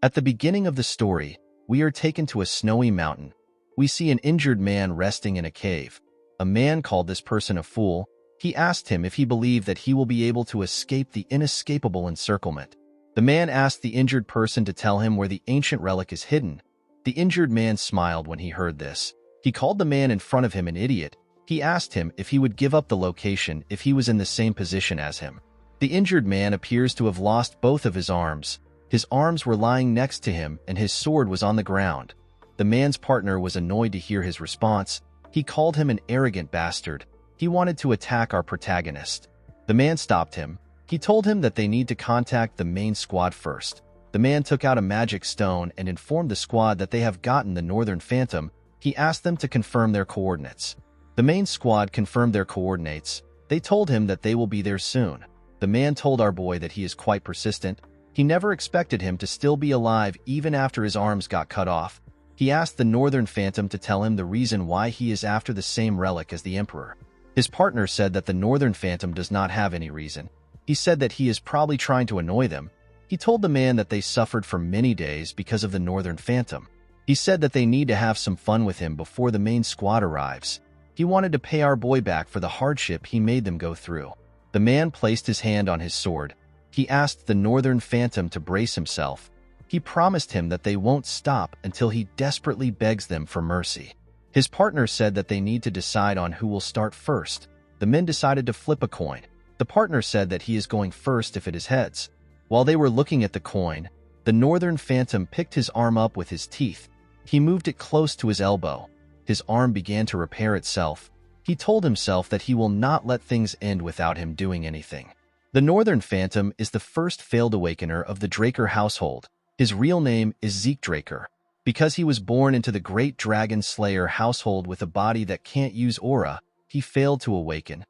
At the beginning of the story, we are taken to a snowy mountain. We see an injured man resting in a cave. A man called this person a fool. He asked him if he believed that he will be able to escape the inescapable encirclement. The man asked the injured person to tell him where the ancient relic is hidden. The injured man smiled when he heard this. He called the man in front of him an idiot. He asked him if he would give up the location if he was in the same position as him. The injured man appears to have lost both of his arms. His arms were lying next to him and his sword was on the ground. The man's partner was annoyed to hear his response. He called him an arrogant bastard. He wanted to attack our protagonist. The man stopped him. He told him that they need to contact the main squad first. The man took out a magic stone and informed the squad that they have gotten the Northern Phantom. He asked them to confirm their coordinates. The main squad confirmed their coordinates. They told him that they will be there soon. The man told our boy that he is quite persistent. He never expected him to still be alive even after his arms got cut off. He asked the Northern Phantom to tell him the reason why he is after the same relic as the Emperor. His partner said that the Northern Phantom does not have any reason. He said that he is probably trying to annoy them. He told the man that they suffered for many days because of the Northern Phantom. He said that they need to have some fun with him before the main squad arrives. He wanted to pay our boy back for the hardship he made them go through. The man placed his hand on his sword. He asked the Northern Phantom to brace himself. He promised him that they won't stop until he desperately begs them for mercy. His partner said that they need to decide on who will start first. The men decided to flip a coin. The partner said that he is going first if it is heads. While they were looking at the coin, the Northern Phantom picked his arm up with his teeth. He moved it close to his elbow. His arm began to repair itself. He told himself that he will not let things end without him doing anything. The Northern Phantom is the first failed awakener of the Draker household. His real name is Zeke Draker. Because he was born into the Great Dragon Slayer household with a body that can't use aura, he failed to awaken.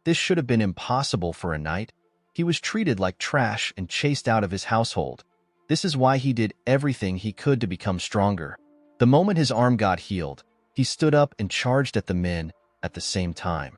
This should have been impossible for a knight. He was treated like trash and chased out of his household. This is why he did everything he could to become stronger. The moment his arm got healed, he stood up and charged at the men at the same time.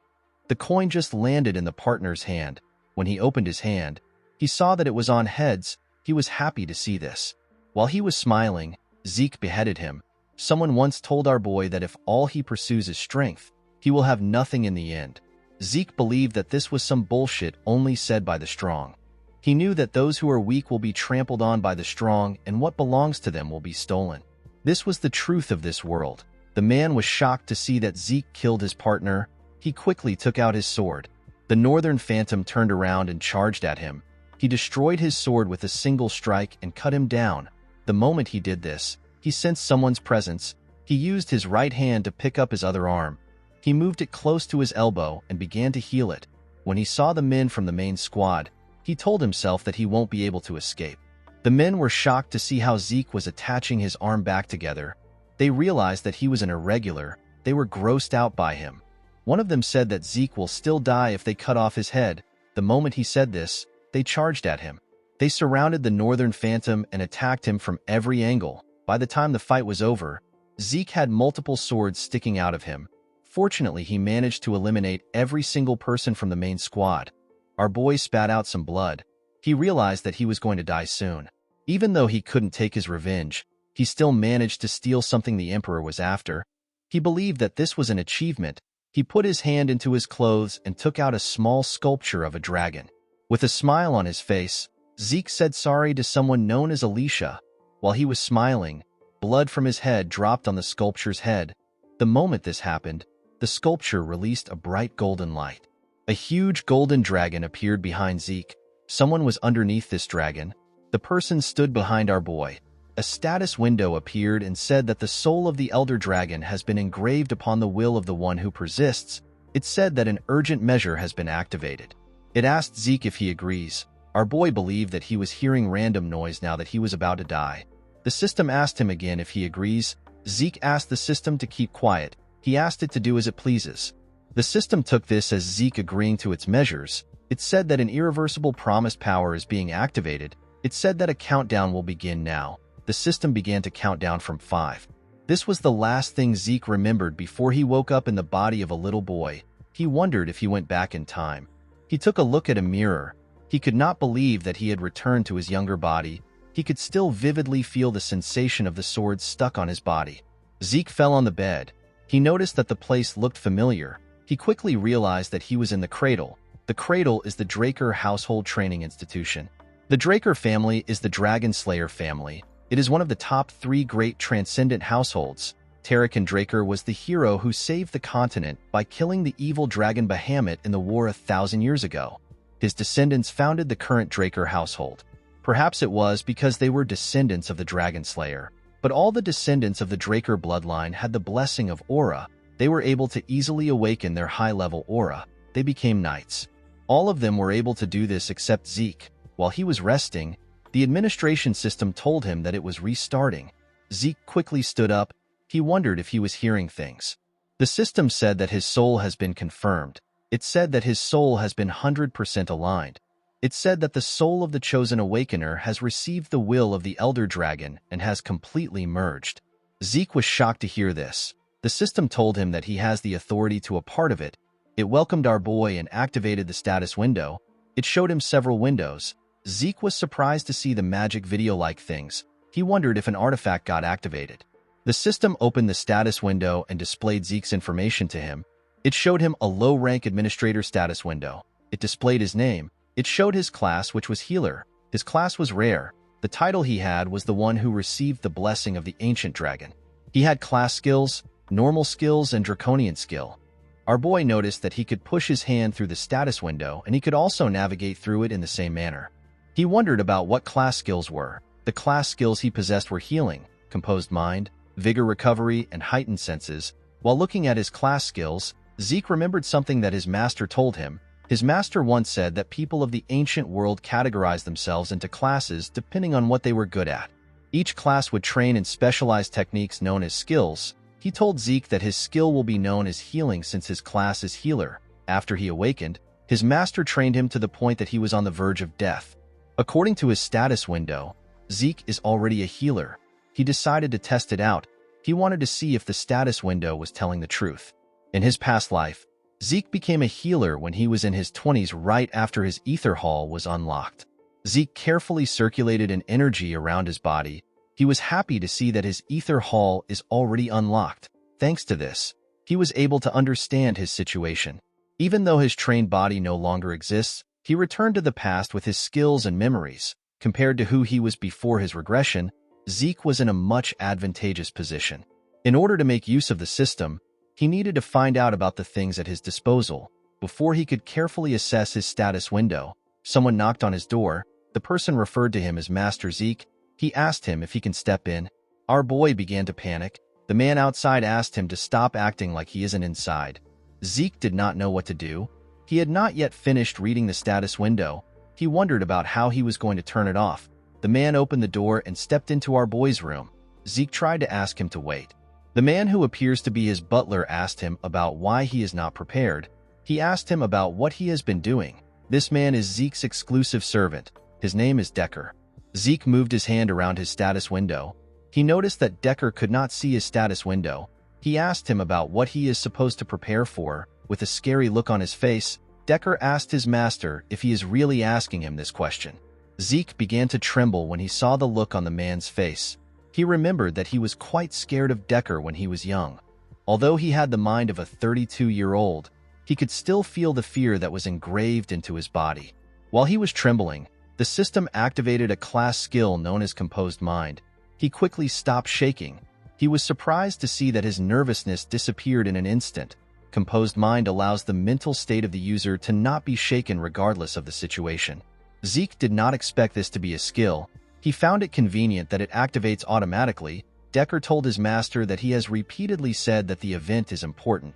The coin just landed in the partner's hand. When he opened his hand, he saw that it was on heads. He was happy to see this. While he was smiling, Zeke beheaded him. Someone once told our boy that if all he pursues is strength, he will have nothing in the end. Zeke believed that this was some bullshit only said by the strong. He knew that those who are weak will be trampled on by the strong and what belongs to them will be stolen. This was the truth of this world. The man was shocked to see that Zeke killed his partner. He quickly took out his sword. The Northern Phantom turned around and charged at him. He destroyed his sword with a single strike and cut him down. The moment he did this, he sensed someone's presence. He used his right hand to pick up his other arm. He moved it close to his elbow and began to heal it. When he saw the men from the main squad, he told himself that he won't be able to escape. The men were shocked to see how Zeke was attaching his arm back together. They realized that he was an irregular. They were grossed out by him. One of them said that Zeke will still die if they cut off his head. The moment he said this, they charged at him. They surrounded the Northern Phantom and attacked him from every angle. By the time the fight was over, Zeke had multiple swords sticking out of him. Fortunately, he managed to eliminate every single person from the main squad. Our boy spat out some blood. He realized that he was going to die soon. Even though he couldn't take his revenge, he still managed to steal something the Emperor was after. He believed that this was an achievement. He put his hand into his clothes and took out a small sculpture of a dragon. With a smile on his face, Zeke said sorry to someone known as Alicia. While he was smiling, blood from his head dropped on the sculpture's head. The moment this happened, the sculpture released a bright golden light. A huge golden dragon appeared behind Zeke. Someone was underneath this dragon. The person stood behind our boy. A status window appeared and said that the soul of the Elder Dragon has been engraved upon the will of the one who persists. It said that an urgent measure has been activated. It asked Zeke if he agrees. Our boy believed that he was hearing random noise now that he was about to die. The system asked him again if he agrees. Zeke asked the system to keep quiet. He asked it to do as it pleases. The system took this as Zeke agreeing to its measures. It said that an irreversible promised power is being activated. It said that a countdown will begin now. The system began to count down from 5. This was the last thing Zeke remembered before he woke up in the body of a little boy. He wondered if he went back in time. He took a look at a mirror. He could not believe that he had returned to his younger body. he could still vividly feel the sensation of the sword stuck on his body. Zeke fell on the bed. He noticed that the place looked familiar. He quickly realized that he was in the cradle. The cradle is the Draker household training institution. The Draker family is the Dragon Slayer family. It is one of the top 3 great transcendent households. Tarakan Draker was the hero who saved the continent by killing the evil dragon Bahamut in the war 1,000 years ago. His descendants founded the current Draker household. Perhaps it was because they were descendants of the Dragon Slayer. But all the descendants of the Draker bloodline had the blessing of aura. They were able to easily awaken their high-level aura. They became knights. All of them were able to do this except Zeke. While he was resting, the administration system told him that it was restarting. Zeke quickly stood up. He wondered if he was hearing things. The system said that his soul has been confirmed. It said that his soul has been 100% aligned. It said that the soul of the Chosen Awakener has received the will of the Elder Dragon and has completely merged. Zeke was shocked to hear this. The system told him that he has the authority to a part of it. It welcomed our boy and activated the status window. It showed him several windows. Zeke was surprised to see the magic video-like things. He wondered if an artifact got activated. The system opened the status window and displayed Zeke's information to him. It showed him a low-rank administrator status window. It displayed his name. It showed his class, which was healer. His class was rare. The title he had was the one who received the blessing of the ancient dragon. He had class skills, normal skills, and draconian skill. Our boy noticed that he could push his hand through the status window and he could also navigate through it in the same manner. He wondered about what class skills were. The class skills he possessed were healing, composed mind, vigor recovery, and heightened senses. While looking at his class skills, Zeke remembered something that his master told him. His master once said that people of the ancient world categorized themselves into classes depending on what they were good at. Each class would train in specialized techniques known as skills. He told Zeke that his skill will be known as healing since his class is healer. After he awakened, his master trained him to the point that he was on the verge of death. According to his status window, Zeke is already a healer. He decided to test it out. He wanted to see if the status window was telling the truth. In his past life, Zeke became a healer when he was in his 20s right after his ether hall was unlocked. Zeke carefully circulated an energy around his body. He was happy to see that his ether hall is already unlocked. Thanks to this, he was able to understand his situation. Even though his trained body no longer exists, he returned to the past with his skills and memories. Compared to who he was before his regression, Zeke was in a much advantageous position. In order to make use of the system, he needed to find out about the things at his disposal. Before he could carefully assess his status window, someone knocked on his door. The person referred to him as Master Zeke. He asked him if he can step in. Our boy began to panic. The man outside asked him to stop acting like he isn't inside. Zeke did not know what to do. He had not yet finished reading the status window. He wondered about how he was going to turn it off. The man opened the door and stepped into our boy's room. Zeke tried to ask him to wait. The man who appears to be his butler asked him about why he is not prepared. He asked him about what he has been doing. This man is Zeke's exclusive servant. His name is Decker. Zeke moved his hand around his status window. He noticed that Decker could not see his status window. He asked him about what he is supposed to prepare for. With a scary look on his face, Decker asked his master if he is really asking him this question. Zeke began to tremble when he saw the look on the man's face. He remembered that he was quite scared of Decker when he was young. Although he had the mind of a 32-year-old, he could still feel the fear that was engraved into his body. While he was trembling, the system activated a class skill known as Composed Mind. He quickly stopped shaking. He was surprised to see that his nervousness disappeared in an instant. Composed Mind allows the mental state of the user to not be shaken regardless of the situation. Zeke did not expect this to be a skill. He found it convenient that it activates automatically. Decker told his master that he has repeatedly said that the event is important.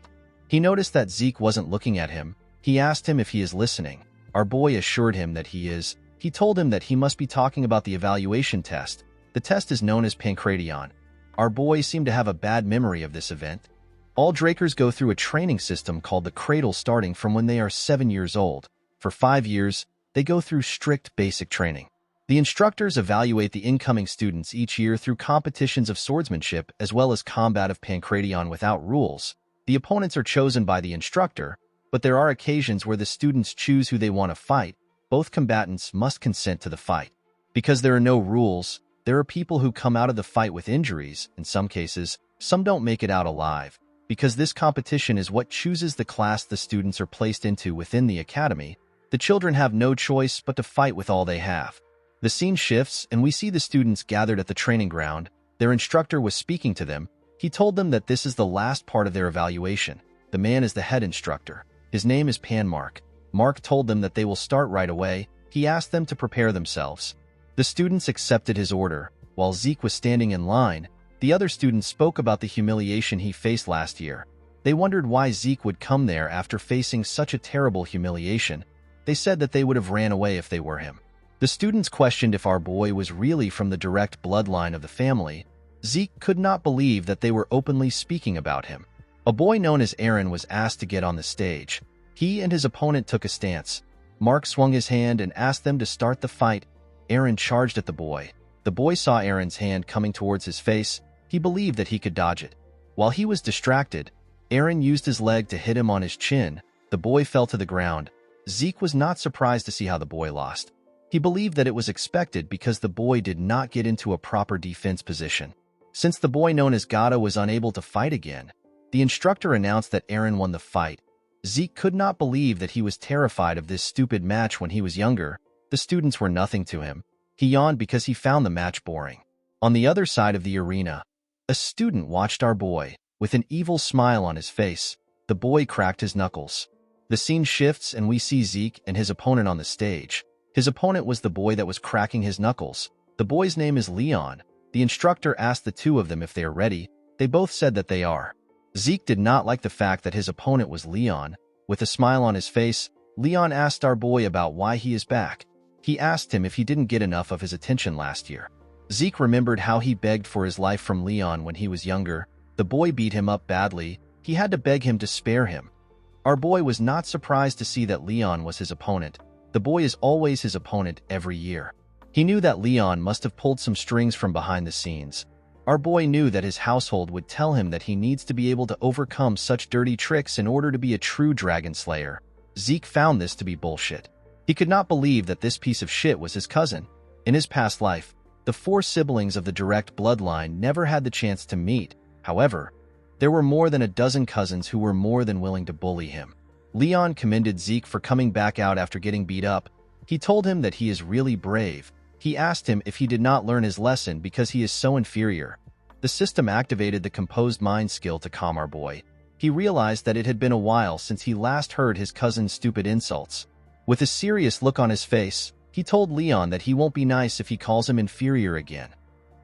He noticed that Zeke wasn't looking at him. He asked him if he is listening. Our boy assured him that he is. He told him that he must be talking about the evaluation test. The test is known as Pancration. Our boy seemed to have a bad memory of this event. All Drakers go through a training system called the Cradle starting from when they are 7 years old. For 5 years, they go through strict basic training. The instructors evaluate the incoming students each year through competitions of swordsmanship as well as combat of Pancration without rules. The opponents are chosen by the instructor, but there are occasions where the students choose who they want to fight. Both combatants must consent to the fight. Because there are no rules, There are people who come out of the fight with injuries. In some cases, some don't make it out alive. Because this competition is what chooses the class the students are placed into within the academy, the children have no choice but to fight with all they have. The scene shifts, and we see the students gathered at the training ground. Their instructor was speaking to them. He told them that this is the last part of their evaluation. The man is the head instructor. His name is Mark. Mark told them that they will start right away. He asked them to prepare themselves. The students accepted his order. While Zeke was standing in line, the other students spoke about the humiliation he faced last year. They wondered why Zeke would come there after facing such a terrible humiliation. They said that they would have ran away if they were him. The students questioned if our boy was really from the direct bloodline of the family. Zeke could not believe that they were openly speaking about him. A boy known as Aaron was asked to get on the stage. He and his opponent took a stance. Mark swung his hand and asked them to start the fight. Aaron charged at the boy. The boy saw Aaron's hand coming towards his face. He believed that he could dodge it. While he was distracted, Aaron used his leg to hit him on his chin. The boy fell to the ground. Zeke was not surprised to see how the boy lost. He believed that it was expected because the boy did not get into a proper defense position. Since the boy known as Gata was unable to fight again, the instructor announced that Aaron won the fight. Zeke could not believe that he was terrified of this stupid match when he was younger. The students were nothing to him. He yawned because he found the match boring. On the other side of the arena, a student watched our boy. With an evil smile on his face, the boy cracked his knuckles. The scene shifts and we see Zeke and his opponent on the stage. His opponent was the boy that was cracking his knuckles. The boy's name is Leon. The instructor asked the two of them if they are ready. They both said that they are. Zeke did not like the fact that his opponent was Leon. With a smile on his face, Leon asked our boy about why he is back. He asked him if he didn't get enough of his attention last year. Zeke remembered how he begged for his life from Leon when he was younger. The boy beat him up badly. He had to beg him to spare him. Our boy was not surprised to see that Leon was his opponent. The boy is always his opponent every year. He knew that Leon must have pulled some strings from behind the scenes. Our boy knew that his household would tell him that he needs to be able to overcome such dirty tricks in order to be a true dragon slayer. Zeke found this to be bullshit. He could not believe that this piece of shit was his cousin. In his past life, the 4 siblings of the direct bloodline never had the chance to meet. However, there were more than a dozen cousins who were more than willing to bully him. Leon commended Zeke for coming back out after getting beat up. He told him that he is really brave. He asked him if he did not learn his lesson because he is so inferior. The system activated the composed mind skill to calm our boy. He realized that it had been a while since he last heard his cousin's stupid insults. With a serious look on his face, he told Leon that he won't be nice if he calls him inferior again.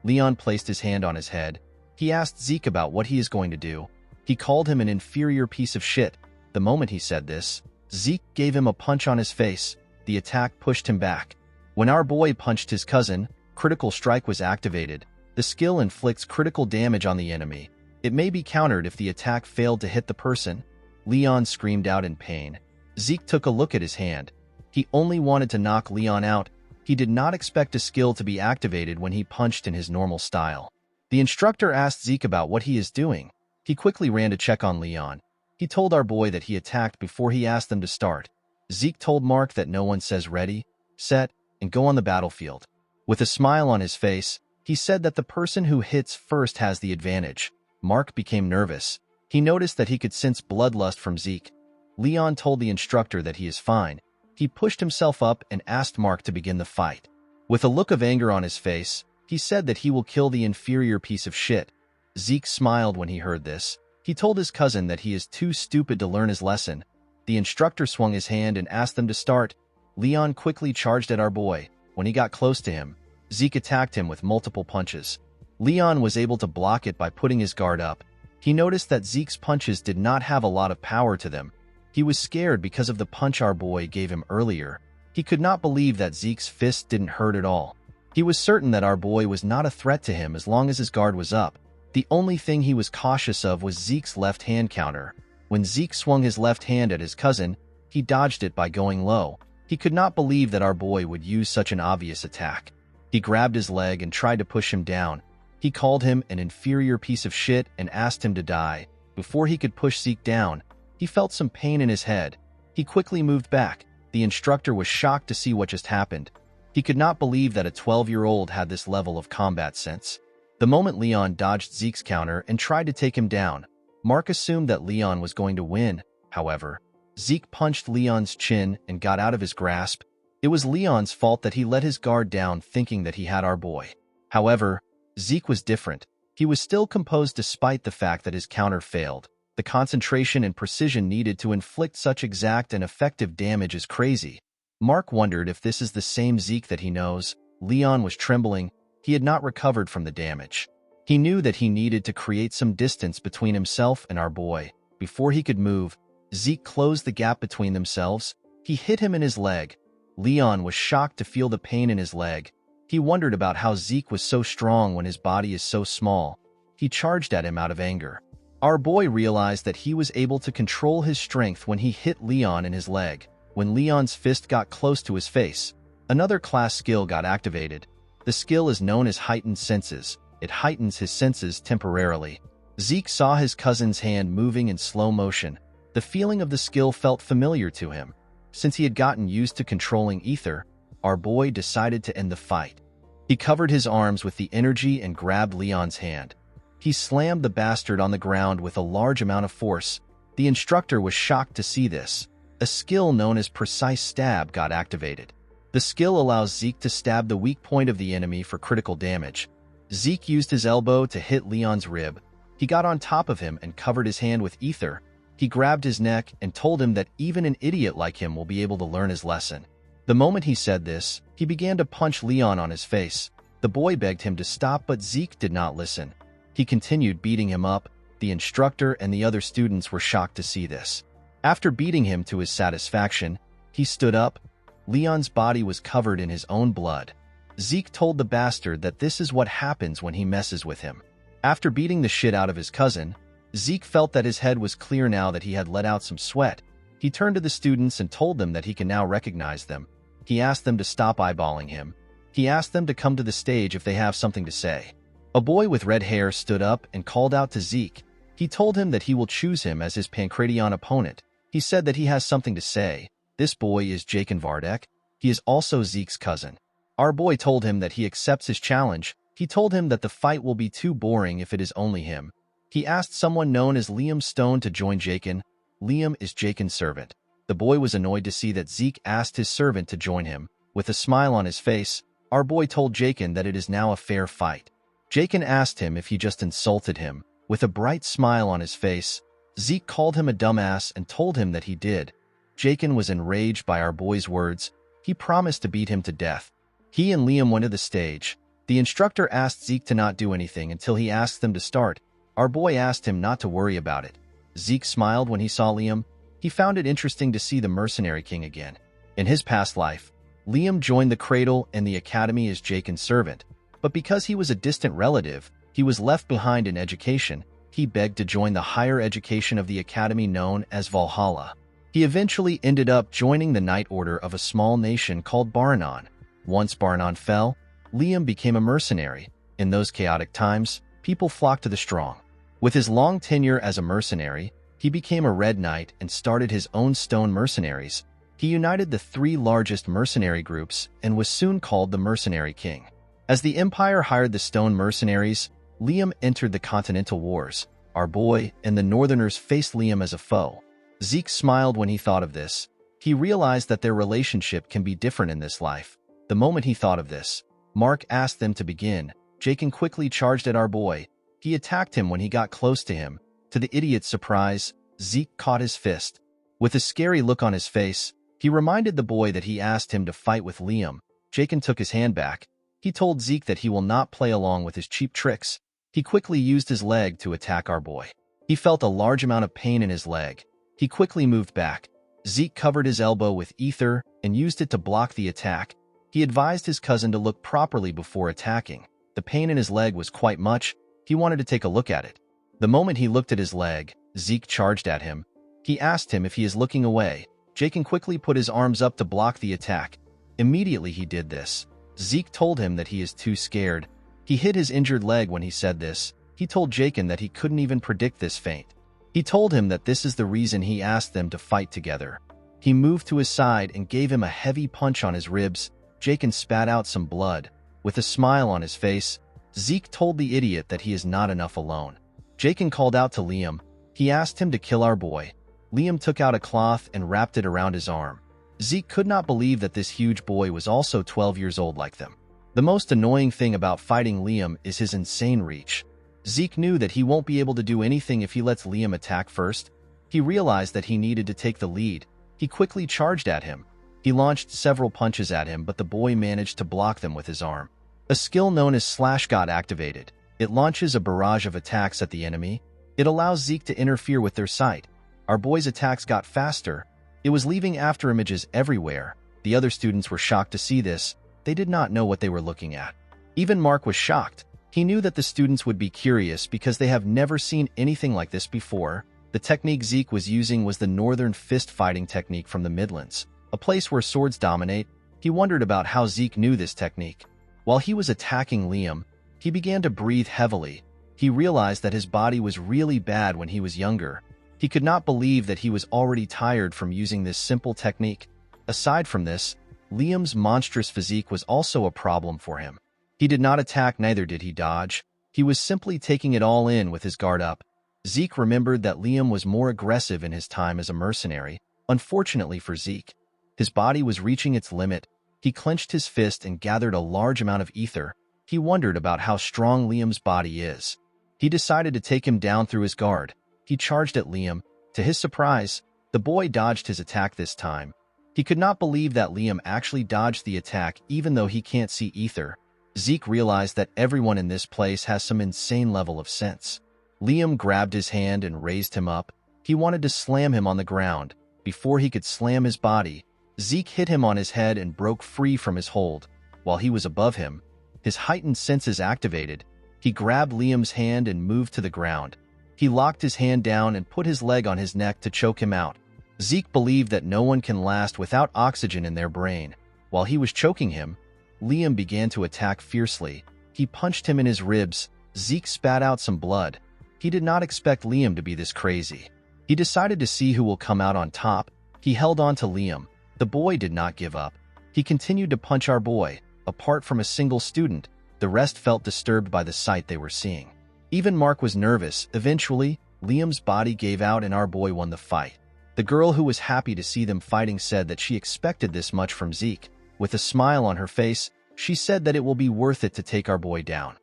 Leon placed his hand on his head. He asked Zeke about what he is going to do. He called him an inferior piece of shit. The moment he said this, Zeke gave him a punch on his face. The attack pushed him back. When our boy punched his cousin, Critical Strike was activated. The skill inflicts critical damage on the enemy. It may be countered if the attack failed to hit the person. Leon screamed out in pain. Zeke took a look at his hand. He only wanted to knock Leon out. He did not expect a skill to be activated when he punched in his normal style. The instructor asked Zeke about what he is doing. He quickly ran to check on Leon. He told our boy that he attacked before he asked them to start. Zeke told Mark that no one says ready, set, and go on the battlefield. With a smile on his face, he said that the person who hits first has the advantage. Mark became nervous. He noticed that he could sense bloodlust from Zeke. Leon told the instructor that he is fine. He pushed himself up and asked Mark to begin the fight. With a look of anger on his face, he said that he will kill the inferior piece of shit. Zeke smiled when he heard this. He told his cousin that he is too stupid to learn his lesson. The instructor swung his hand and asked them to start. Leon quickly charged at our boy. When he got close to him, Zeke attacked him with multiple punches. Leon was able to block it by putting his guard up. He noticed that Zeke's punches did not have a lot of power to them. He was scared because of the punch our boy gave him earlier. He could not believe that Zeke's fist didn't hurt at all. He was certain that our boy was not a threat to him as long as his guard was up. The only thing he was cautious of was Zeke's left hand counter. When Zeke swung his left hand at his cousin, he dodged it by going low. He could not believe that our boy would use such an obvious attack. He grabbed his leg and tried to push him down. He called him an inferior piece of shit and asked him to die. Before he could push Zeke down, he felt some pain in his head. He quickly moved back. The instructor was shocked to see what just happened. He could not believe that a 12-year-old had this level of combat sense. The moment Leon dodged Zeke's counter and tried to take him down, Mark assumed that Leon was going to win. However, Zeke punched Leon's chin and got out of his grasp. It was Leon's fault that he let his guard down thinking that he had our boy. However, Zeke was different. He was still composed despite the fact that his counter failed. The concentration and precision needed to inflict such exact and effective damage is crazy. Mark wondered if this is the same Zeke that he knows. Leon was trembling. He had not recovered from the damage. He knew that he needed to create some distance between himself and our boy. Before he could move, Zeke closed the gap between themselves. He hit him in his leg. Leon was shocked to feel the pain in his leg. He wondered about how Zeke was so strong when his body is so small. He charged at him out of anger. Our boy realized that he was able to control his strength when he hit Leon in his leg. When Leon's fist got close to his face, another class skill got activated. The skill is known as heightened senses. It heightens his senses temporarily. Zeke saw his cousin's hand moving in slow motion. The feeling of the skill felt familiar to him. Since he had gotten used to controlling ether, our boy decided to end the fight. He covered his arms with the energy and grabbed Leon's hand. He slammed the bastard on the ground with a large amount of force. The instructor was shocked to see this. A skill known as precise stab got activated. The skill allows Zeke to stab the weak point of the enemy for critical damage. Zeke used his elbow to hit Leon's rib. He got on top of him and covered his hand with ether. He grabbed his neck and told him that even an idiot like him will be able to learn his lesson. The moment he said this, he began to punch Leon on his face. The boy begged him to stop, but Zeke did not listen. He continued beating him up. The instructor and the other students were shocked to see this. After beating him to his satisfaction, he stood up. Leon's body was covered in his own blood. Zeke told the bastard that this is what happens when he messes with him. After beating the shit out of his cousin, Zeke felt that his head was clear now that he had let out some sweat. He turned to the students and told them that he can now recognize them. He asked them to stop eyeballing him. He asked them to come to the stage if they have something to say. A boy with red hair stood up and called out to Zeke. He told him that he will choose him as his Pancration opponent. He said that he has something to say. This boy is Jakin Vardek. He is also Zeke's cousin. Our boy told him that he accepts his challenge. He told him that the fight will be too boring if it is only him. He asked someone known as Liam Stone to join Jakin. Liam is Jakin's servant. The boy was annoyed to see that Zeke asked his servant to join him. With a smile on his face, our boy told Jakin that it is now a fair fight. Jakin asked him if he just insulted him. With a bright smile on his face, Zeke called him a dumbass and told him that he did. Jakin was enraged by our boy's words. He promised to beat him to death. He and Liam went to the stage. The instructor asked Zeke to not do anything until he asked them to start. Our boy asked him not to worry about it. Zeke smiled when he saw Liam. He found it interesting to see the mercenary king again. In his past life, Liam joined the cradle and the academy as Jakin's servant. But because he was a distant relative, he was left behind in education. He begged to join the higher education of the academy known as Valhalla. He eventually ended up joining the Knight Order of a small nation called Baranon. Once Baranon fell, Liam became a mercenary. In those chaotic times, people flocked to the strong. With his long tenure as a mercenary, he became a Red Knight and started his own stone mercenaries. He united the three largest mercenary groups and was soon called the Mercenary King. As the Empire hired the stone mercenaries, Liam entered the Continental Wars. Our boy and the Northerners faced Liam as a foe. Zeke smiled when he thought of this. He realized that their relationship can be different in this life. The moment he thought of this, Mark asked them to begin. Jakin quickly charged at our boy. He attacked him when he got close to him. To the idiot's surprise, Zeke caught his fist. With a scary look on his face, he reminded the boy that he asked him to fight with Liam. Jakin took his hand back. He told Zeke that he will not play along with his cheap tricks. He quickly used his leg to attack our boy. He felt a large amount of pain in his leg. He quickly moved back. Zeke covered his elbow with ether and used it to block the attack. He advised his cousin to look properly before attacking. The pain in his leg was quite much. He wanted to take a look at it. The moment he looked at his leg, Zeke charged at him. He asked him if he is looking away. Jakin quickly put his arms up to block the attack. Immediately he did this. Zeke told him that he is too scared. He hit his injured leg when he said this. He told Jakin that he couldn't even predict this feint. He told him that this is the reason he asked them to fight together. He moved to his side and gave him a heavy punch on his ribs. Jakin spat out some blood. With a smile on his face, Zeke told the idiot that he is not enough alone. Jakin called out to Liam. He asked him to kill our boy. Liam took out a cloth and wrapped it around his arm. Zeke could not believe that this huge boy was also 12 years old like them. The most annoying thing about fighting Liam is his insane reach. Zeke knew that he won't be able to do anything if he lets Liam attack first. He realized that he needed to take the lead. He quickly charged at him. He launched several punches at him, but the boy managed to block them with his arm. A skill known as Slash got activated. It launches a barrage of attacks at the enemy. It allows Zeke to interfere with their sight. Our boy's attacks got faster. It was leaving after images everywhere. The other students were shocked to see this. They did not know what they were looking at. Even Mark was shocked. He knew that the students would be curious because they have never seen anything like this before. The technique Zeke was using was the Northern Fist fighting technique from the Midlands, a place where swords dominate. He wondered about how Zeke knew this technique. While he was attacking Liam, he began to breathe heavily. He realized that his body was really bad when he was younger. He could not believe that he was already tired from using this simple technique. Aside from this, Liam's monstrous physique was also a problem for him. He did not attack, neither did he dodge. He was simply taking it all in with his guard up. Zeke remembered that Liam was more aggressive in his time as a mercenary. Unfortunately for Zeke, his body was reaching its limit. He clenched his fist and gathered a large amount of ether. He wondered about how strong Liam's body is. He decided to take him down through his guard. He charged at Liam. To his surprise, the boy dodged his attack this time. He could not believe that Liam actually dodged the attack even though he can't see ether. Zeke realized that everyone in this place has some insane level of sense. Liam grabbed his hand and raised him up. He wanted to slam him on the ground. Before he could slam his body, Zeke hit him on his head and broke free from his hold. While he was above him, his heightened senses activated. He grabbed Liam's hand and moved to the ground. He locked his hand down and put his leg on his neck to choke him out. Zeke believed that no one can last without oxygen in their brain. While he was choking him, Liam began to attack fiercely. He punched him in his ribs. Zeke spat out some blood. He did not expect Liam to be this crazy. He decided to see who will come out on top. He held on to Liam. The boy did not give up. He continued to punch our boy. Apart from a single student, the rest felt disturbed by the sight they were seeing. Even Mark was nervous. Eventually, Liam's body gave out and our boy won the fight. The girl who was happy to see them fighting said that she expected this much from Zeke. With a smile on her face, she said that it will be worth it to take our boy down.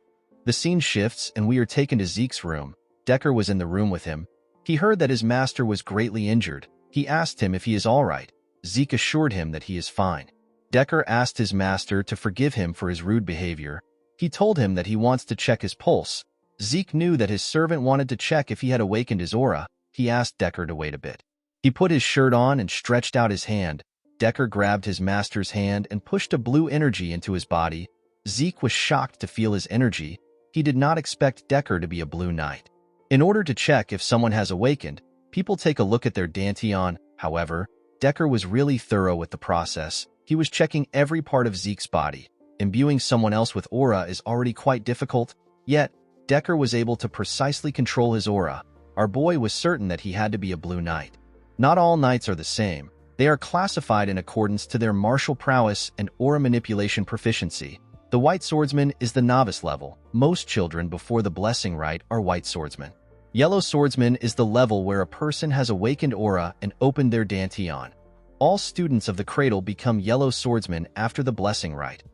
The scene shifts and we are taken to Zeke's room. Decker was in the room with him. He heard that his master was greatly injured. He asked him if he is all right. Zeke assured him that he is fine. Decker asked his master to forgive him for his rude behavior. He told him that he wants to check his pulse. Zeke knew that his servant wanted to check if he had awakened his aura. He asked Decker to wait a bit. He put his shirt on and stretched out his hand. Decker grabbed his master's hand and pushed a blue energy into his body. Zeke was shocked to feel his energy. He did not expect Decker to be a blue knight. In order to check if someone has awakened, people take a look at their dantian. However, Decker was really thorough with the process. He was checking every part of Zeke's body. Imbuing someone else with aura is already quite difficult, yet Decker was able to precisely control his aura. Our boy was certain that he had to be a blue knight. Not all knights are the same. They are classified in accordance to their martial prowess and aura manipulation proficiency. The white swordsman is the novice level. Most children before the blessing rite are white swordsmen. Yellow swordsman is the level where a person has awakened aura and opened their dantian. All students of the cradle become yellow swordsmen after the blessing rite.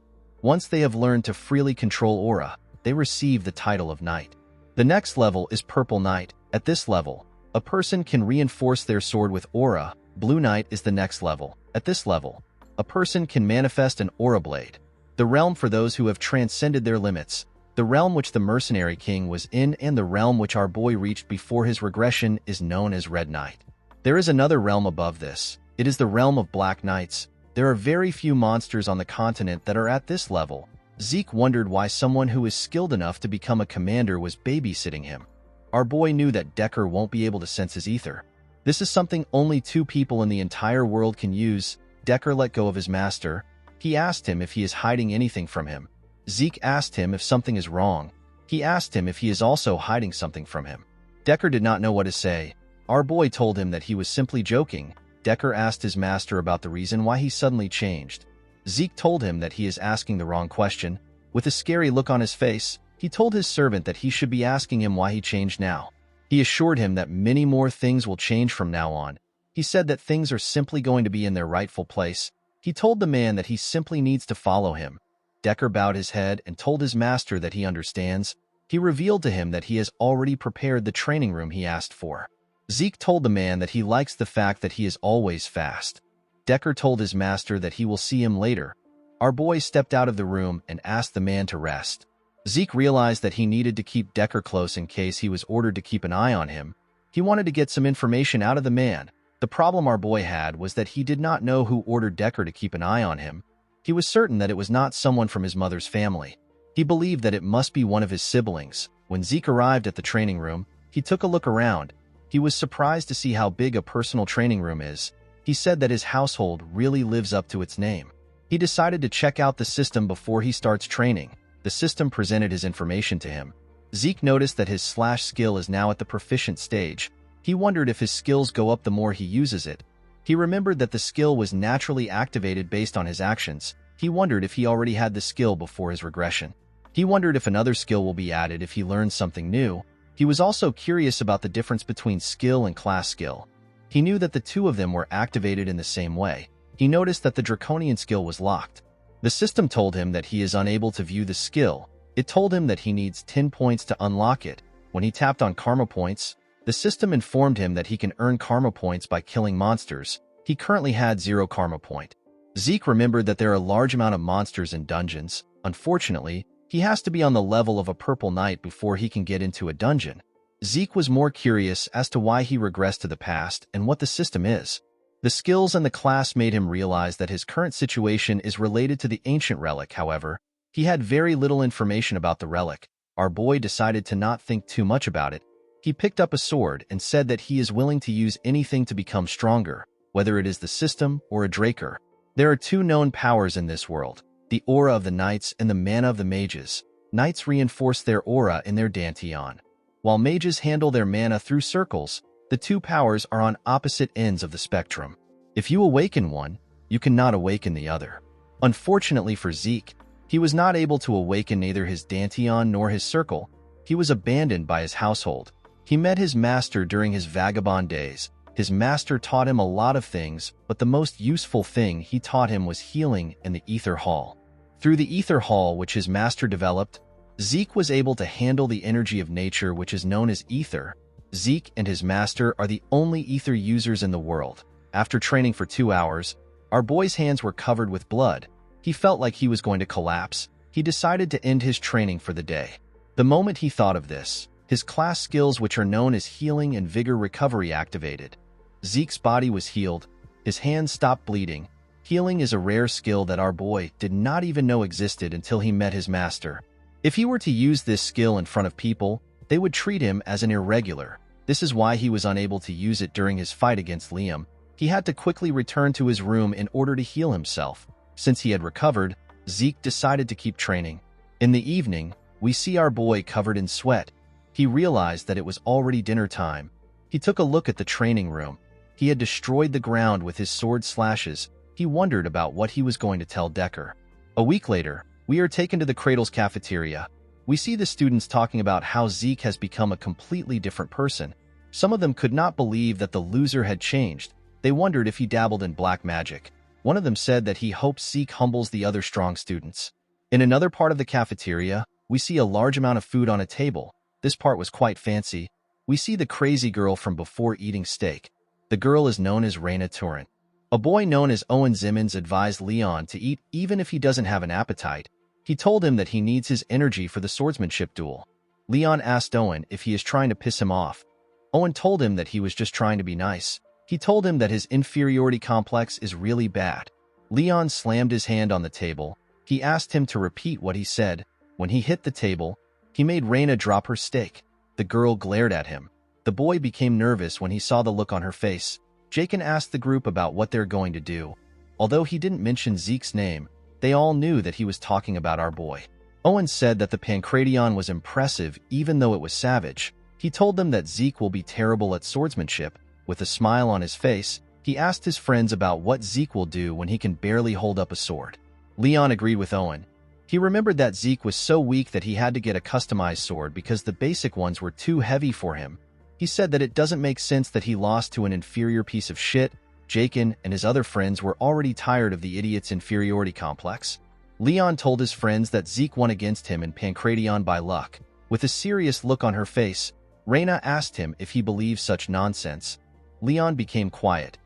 Once they have learned to freely control aura, they receive the title of knight. The next level is purple knight. At this level, a person can reinforce their sword with aura. Blue knight is the next level. At this level, a person can manifest an aura blade. The realm for those who have transcended their limits. The realm which the mercenary king was in and the realm which our boy reached before his regression is known as Red Knight. There is another realm above this. It is the realm of Black Knights. There are very few monsters on the continent that are at this level. Zeke wondered why someone who is skilled enough to become a commander was babysitting him. Our boy knew that Decker won't be able to sense his ether. This is something only 2 people in the entire world can use. Decker let go of his master. He asked him if he is hiding anything from him. Zeke asked him if something is wrong. He asked him if he is also hiding something from him. Decker did not know what to say. Our boy told him that he was simply joking. Decker asked his master about the reason why he suddenly changed. Zeke told him that he is asking the wrong question. With a scary look on his face, he told his servant that he should be asking him why he changed now. He assured him that many more things will change from now on. He said that things are simply going to be in their rightful place. He told the man that he simply needs to follow him. Decker bowed his head and told his master that he understands. He revealed to him that he has already prepared the training room he asked for. Zeke told the man that he likes the fact that he is always fast. Decker told his master that he will see him later. Our boy stepped out of the room and asked the man to rest. Zeke realized that he needed to keep Decker close in case he was ordered to keep an eye on him. He wanted to get some information out of the man. The problem our boy had was that he did not know who ordered Decker to keep an eye on him. He was certain that it was not someone from his mother's family. He believed that it must be one of his siblings. When Zeke arrived at the training room, he took a look around. He was surprised to see how big a personal training room is. He said that his household really lives up to its name. He decided to check out the system before he starts training. The system presented his information to him. Zeke noticed that his slash skill is now at the proficient stage. He wondered if his skills go up the more he uses it. He remembered that the skill was naturally activated based on his actions. He wondered if he already had the skill before his regression. He wondered if another skill will be added if he learns something new. He was also curious about the difference between skill and class skill. He knew that the two of them were activated in the same way. He noticed that the draconian skill was locked. The system told him that he is unable to view the skill. It told him that he needs 10 points to unlock it. When he tapped on karma points, the system informed him that he can earn karma points by killing monsters. He currently had 0 karma point. Zeke remembered that there are a large amount of monsters in dungeons. Unfortunately, he has to be on the level of a purple knight before he can get into a dungeon. Zeke was more curious as to why he regressed to the past and what the system is. The skills and the class made him realize that his current situation is related to the ancient relic. However, he had very little information about the relic. Our boy decided to not think too much about it. He picked up a sword and said that he is willing to use anything to become stronger, whether it is the system or a Draker. There are 2 known powers in this world, the aura of the knights and the mana of the mages. Knights reinforce their aura in their dantian, while mages handle their mana through circles. The 2 powers are on opposite ends of the spectrum. If you awaken one, you cannot awaken the other. Unfortunately for Zeke, he was not able to awaken neither his dantian nor his circle. He was abandoned by his household. He met his master during his vagabond days. His master taught him a lot of things, but the most useful thing he taught him was healing in the Ether Hall. Through the Ether Hall, which his master developed, Zeke was able to handle the energy of nature, which is known as ether. Zeke and his master are the only ether users in the world. After training for 2 hours, our boy's hands were covered with blood. He felt like he was going to collapse. He decided to end his training for the day. The moment he thought of this, his class skills, which are known as healing and vigor recovery, activated. Zeke's body was healed. His hands stopped bleeding. Healing is a rare skill that our boy did not even know existed until he met his master. If he were to use this skill in front of people, they would treat him as an irregular. This is why he was unable to use it during his fight against Liam. He had to quickly return to his room in order to heal himself. Since he had recovered, Zeke decided to keep training. In the evening, we see our boy covered in sweat. He realized that it was already dinner time. He took a look at the training room. He had destroyed the ground with his sword slashes. He wondered about what he was going to tell Decker. A week later, we are taken to the Cradle's cafeteria. We see the students talking about how Zeke has become a completely different person. Some of them could not believe that the loser had changed. They wondered if he dabbled in black magic. One of them said that he hopes Zeke humbles the other strong students. In another part of the cafeteria, we see a large amount of food on a table. This part was quite fancy. We see the crazy girl from before eating steak. The girl is known as Raina Torrent. A boy known as Owen Zimmons advised Leon to eat even if he doesn't have an appetite. He told him that he needs his energy for the swordsmanship duel. Leon asked Owen if he is trying to piss him off. Owen told him that he was just trying to be nice. He told him that his inferiority complex is really bad. Leon slammed his hand on the table. He asked him to repeat what he said. When he hit the table, he made Raina drop her steak. The girl glared at him. The boy became nervous when he saw the look on her face. Jakin asked the group about what they're going to do. Although he didn't mention Zeke's name, they all knew that he was talking about our boy. Owen said that the Pancration was impressive even though it was savage. He told them that Zeke will be terrible at swordsmanship. With a smile on his face, he asked his friends about what Zeke will do when he can barely hold up a sword. Leon agreed with Owen. He remembered that Zeke was so weak that he had to get a customized sword because the basic ones were too heavy for him. He said that it doesn't make sense that he lost to an inferior piece of shit. Jakin and his other friends were already tired of the idiot's inferiority complex. Leon told his friends that Zeke won against him in Pancration by luck. With a serious look on her face, Reyna asked him if he believed such nonsense. Leon became quiet.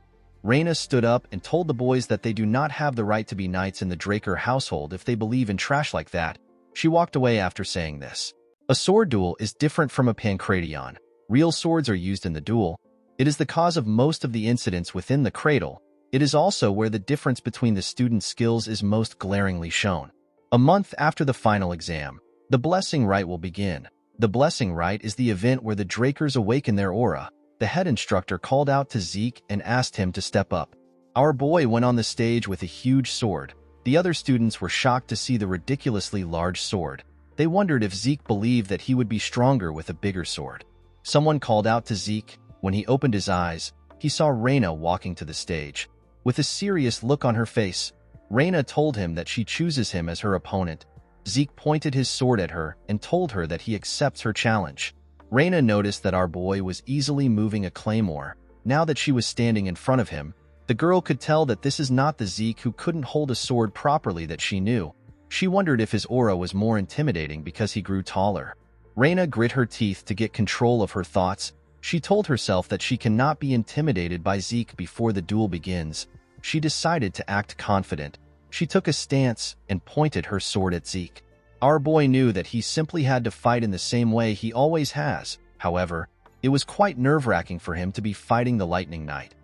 Reyna stood up and told the boys that they do not have the right to be knights in the Draker household if they believe in trash like that. She walked away after saying this. A sword duel is different from a Pancration. Real swords are used in the duel. It is the cause of most of the incidents within the cradle. It is also where the difference between the students' skills is most glaringly shown. A month after the final exam, the blessing rite will begin. The blessing rite is the event where the Drakers awaken their aura. The head instructor called out to Zeke and asked him to step up. Our boy went on the stage with a huge sword. The other students were shocked to see the ridiculously large sword. They wondered if Zeke believed that he would be stronger with a bigger sword. Someone called out to Zeke. When he opened his eyes, he saw Reyna walking to the stage. With a serious look on her face, Reyna told him that she chooses him as her opponent. Zeke pointed his sword at her and told her that he accepts her challenge. Reyna noticed that our boy was easily moving a claymore. Now that she was standing in front of him, the girl could tell that this is not the Zeke who couldn't hold a sword properly that she knew. She wondered if his aura was more intimidating because he grew taller. Reyna grit her teeth to get control of her thoughts. She told herself that she cannot be intimidated by Zeke before the duel begins. She decided to act confident. She took a stance and pointed her sword at Zeke. Our boy knew that he simply had to fight in the same way he always has. However, it was quite nerve-wracking for him to be fighting the Lightning Knight.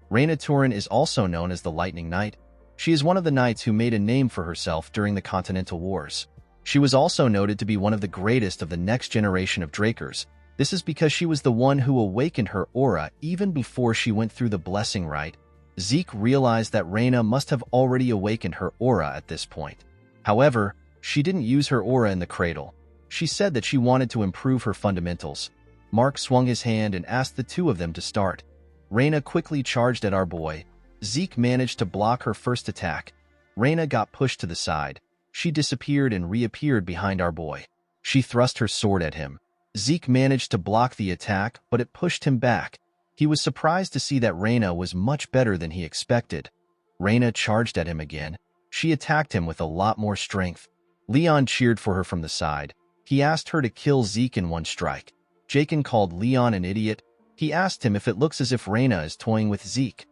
Reyna Turin is also known as the Lightning Knight. She is one of the knights who made a name for herself during the Continental Wars. She was also noted to be one of the greatest of the next generation of Drakers. This is because she was the one who awakened her aura even before she went through the blessing rite. Zeke realized that Reyna must have already awakened her aura at this point. However, she didn't use her aura in the cradle. She said that she wanted to improve her fundamentals. Mark swung his hand and asked the two of them to start. Reyna quickly charged at our boy. Zeke managed to block her first attack. Reyna got pushed to the side. She disappeared and reappeared behind our boy. She thrust her sword at him. Zeke managed to block the attack, but it pushed him back. He was surprised to see that Reyna was much better than he expected. Reyna charged at him again. She attacked him with a lot more strength. Leon cheered for her from the side. He asked her to kill Zeke in one strike. Jakin called Leon an idiot. He asked him if it looks as if Reyna is toying with Zeke.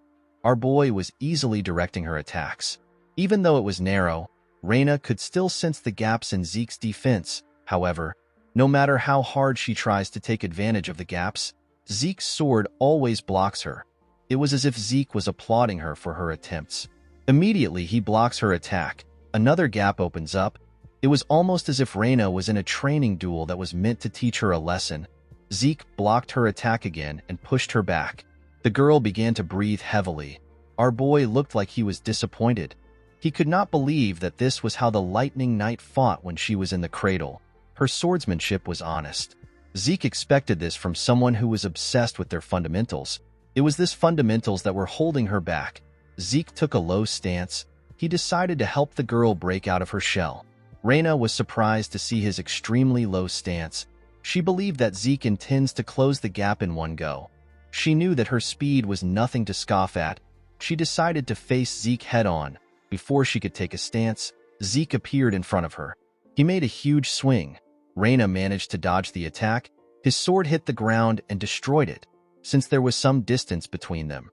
Our boy was easily directing her attacks. Even though it was narrow, Reyna could still sense the gaps in Zeke's defense. However, no matter how hard she tries to take advantage of the gaps, Zeke's sword always blocks her. It was as if Zeke was applauding her for her attempts. Immediately, he blocks her attack. Another gap opens up. It was almost as if Reyna was in a training duel that was meant to teach her a lesson. Zeke blocked her attack again and pushed her back. The girl began to breathe heavily. Our boy looked like he was disappointed. He could not believe that this was how the Lightning Knight fought when she was in the cradle. Her swordsmanship was honest. Zeke expected this from someone who was obsessed with their fundamentals. It was this fundamentals that were holding her back. Zeke took a low stance. He decided to help the girl break out of her shell. Reyna was surprised to see his extremely low stance. She believed that Zeke intends to close the gap in one go. She knew that her speed was nothing to scoff at. She decided to face Zeke head-on. Before she could take a stance, Zeke appeared in front of her. He made a huge swing. Reyna managed to dodge the attack. His sword hit the ground and destroyed it, since there was some distance between them.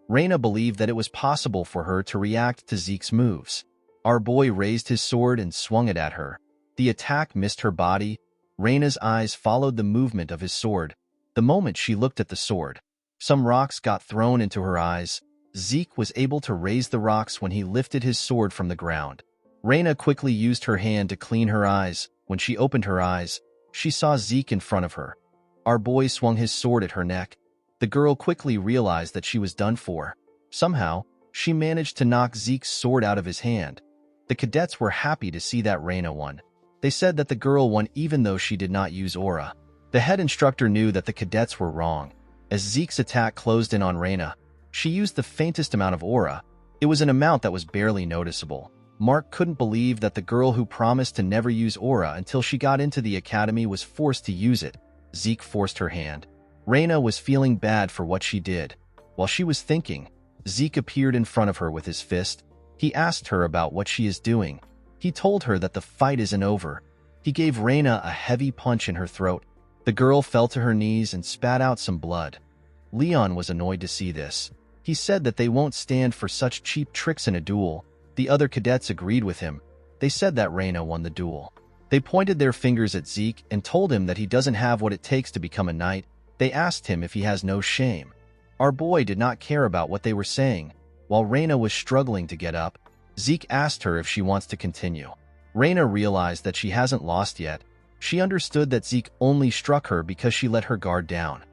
Reyna believed that it was possible for her to react to Zeke's moves. Our boy raised his sword and swung it at her. The attack missed her body. Reyna's eyes followed the movement of his sword. The moment she looked at the sword, some rocks got thrown into her eyes. Zeke was able to raise the rocks when he lifted his sword from the ground. Reyna quickly used her hand to clean her eyes. When she opened her eyes, she saw Zeke in front of her. Our boy swung his sword at her neck. The girl quickly realized that she was done for. Somehow, she managed to knock Zeke's sword out of his hand. The cadets were happy to see that Reyna won. They said that the girl won even though she did not use aura. The head instructor knew that the cadets were wrong. As Zeke's attack closed in on Reyna, she used the faintest amount of aura. It was an amount that was barely noticeable. Mark couldn't believe that the girl who promised to never use aura until she got into the academy was forced to use it. Zeke forced her hand. Reina was feeling bad for what she did. While she was thinking, Zeke appeared in front of her with his fist. He asked her about what she is doing. He told her that the fight isn't over. He gave Reina a heavy punch in her throat. The girl fell to her knees and spat out some blood. Leon was annoyed to see this. He said that they won't stand for such cheap tricks in a duel. The other cadets agreed with him. They said that Reina won the duel. They pointed their fingers at Zeke and told him that he doesn't have what it takes to become a knight. They asked him if he has no shame. Our boy did not care about what they were saying. While Reina was struggling to get up, Zeke asked her if she wants to continue. Reina realized that she hasn't lost yet. She understood that Zeke only struck her because she let her guard down.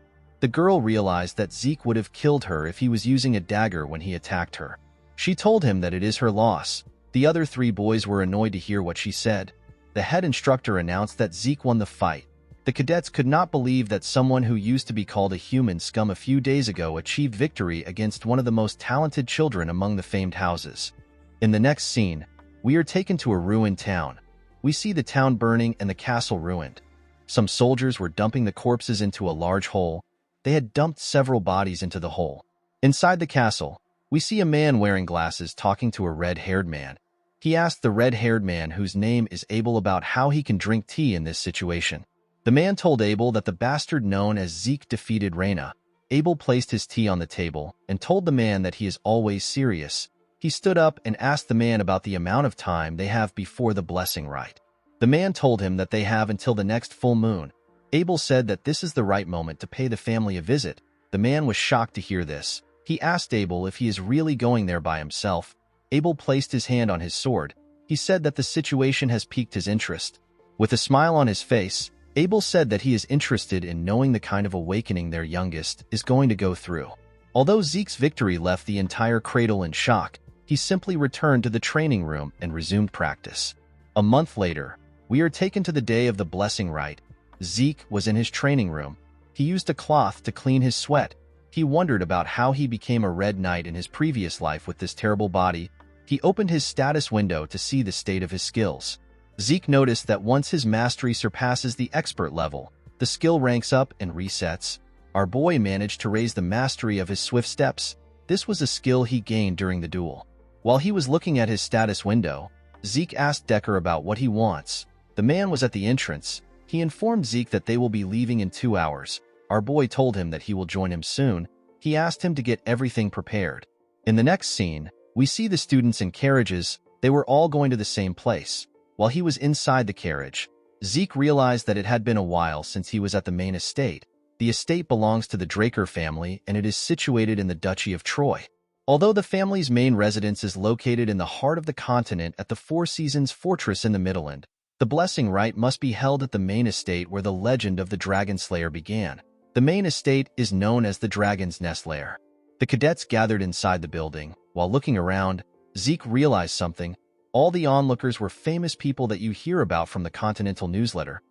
The girl realized that Zeke would have killed her if he was using a dagger when he attacked her. She told him that it is her loss. The other 3 boys were annoyed to hear what she said. The head instructor announced that Zeke won the fight. The cadets could not believe that someone who used to be called a human scum a few days ago achieved victory against one of the most talented children among the famed houses. In the next scene, we are taken to a ruined town. We see the town burning and the castle ruined. Some soldiers were dumping the corpses into a large hole. They had dumped several bodies into the hole. Inside the castle, we see a man wearing glasses talking to a red-haired man. He asked the red-haired man, whose name is Abel, about how he can drink tea in this situation. The man told Abel that the bastard known as Zeke defeated Reina. Abel placed his tea on the table and told the man that he is always serious. He stood up and asked the man about the amount of time they have before the blessing rite. The man told him that they have until the next full moon. Abel said that this is the right moment to pay the family a visit. The man was shocked to hear this. He asked Abel if he is really going there by himself. Abel placed his hand on his sword. He said that the situation has piqued his interest. With a smile on his face, Abel said that he is interested in knowing the kind of awakening their youngest is going to go through. Although Zeke's victory left the entire cradle in shock, he simply returned to the training room and resumed practice. A month later, we are taken to the day of the blessing rite. Zeke was in his training room. He used a cloth to clean his sweat. He wondered about how he became a red knight in his previous life with this terrible body. He opened his status window to see the state of his skills. Zeke noticed that once his mastery surpasses the expert level, the skill ranks up and resets. Our boy managed to raise the mastery of his swift steps. This was a skill he gained during the duel. While he was looking at his status window, Zeke asked Decker about what he wants. The man was at the entrance. He informed Zeke that they will be leaving in 2 hours. Our boy told him that he will join him soon. He asked him to get everything prepared. In the next scene, we see the students in carriages. They were all going to the same place. While he was inside the carriage, Zeke realized that it had been a while since he was at the main estate. The estate belongs to the Draker family, and it is situated in the Duchy of Troy. Although the family's main residence is located in the heart of the continent at the Four Seasons Fortress in the Midland, the blessing rite must be held at the main estate where the legend of the Dragon Slayer began. The main estate is known as the Dragon's Nest Lair. The cadets gathered inside the building. While looking around, Zeke realized something. All the onlookers were famous people that you hear about from the Continental newsletter.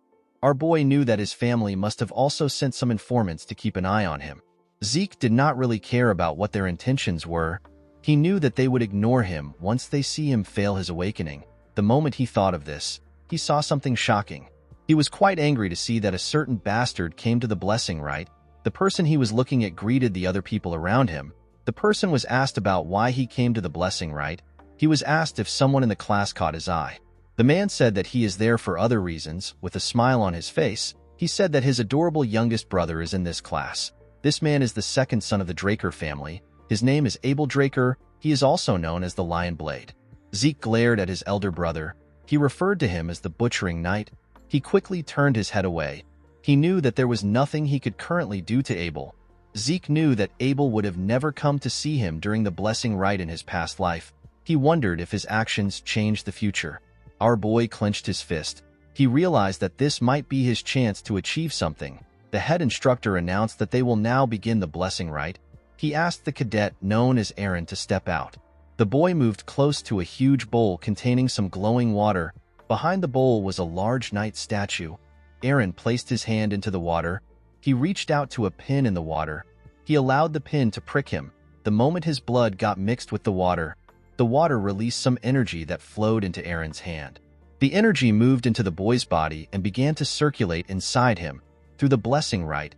Our boy knew that his family must have also sent some informants to keep an eye on him. Zeke did not really care about what their intentions were. He knew that they would ignore him once they see him fail his awakening. The moment he thought of this, he saw something shocking. He was quite angry to see that a certain bastard came to the blessing rite. The person he was looking at greeted the other people around him. The person was asked about why he came to the blessing rite. He was asked if someone in the class caught his eye. The man said that he is there for other reasons. With a smile on his face, he said that his adorable youngest brother is in this class. This man is the second son of the Draker family. His name is Abel Draker. He is also known as the Lion Blade. Zeke glared at his elder brother. He referred to him as the Butchering Knight. He quickly turned his head away. He knew that there was nothing he could currently do to Abel. Zeke knew that Abel would have never come to see him during the blessing rite in his past life. He wondered if his actions changed the future. Our boy clenched his fist. He realized that this might be his chance to achieve something. The head instructor announced that they will now begin the blessing rite. He asked the cadet known as Aaron to step out. The boy moved close to a huge bowl containing some glowing water. Behind the bowl was a large knight statue. Aaron placed his hand into the water. He reached out to a pin in the water. He allowed the pin to prick him. The moment his blood got mixed with the water, the water released some energy that flowed into Aaron's hand. The energy moved into the boy's body and began to circulate inside him. Through the blessing rite,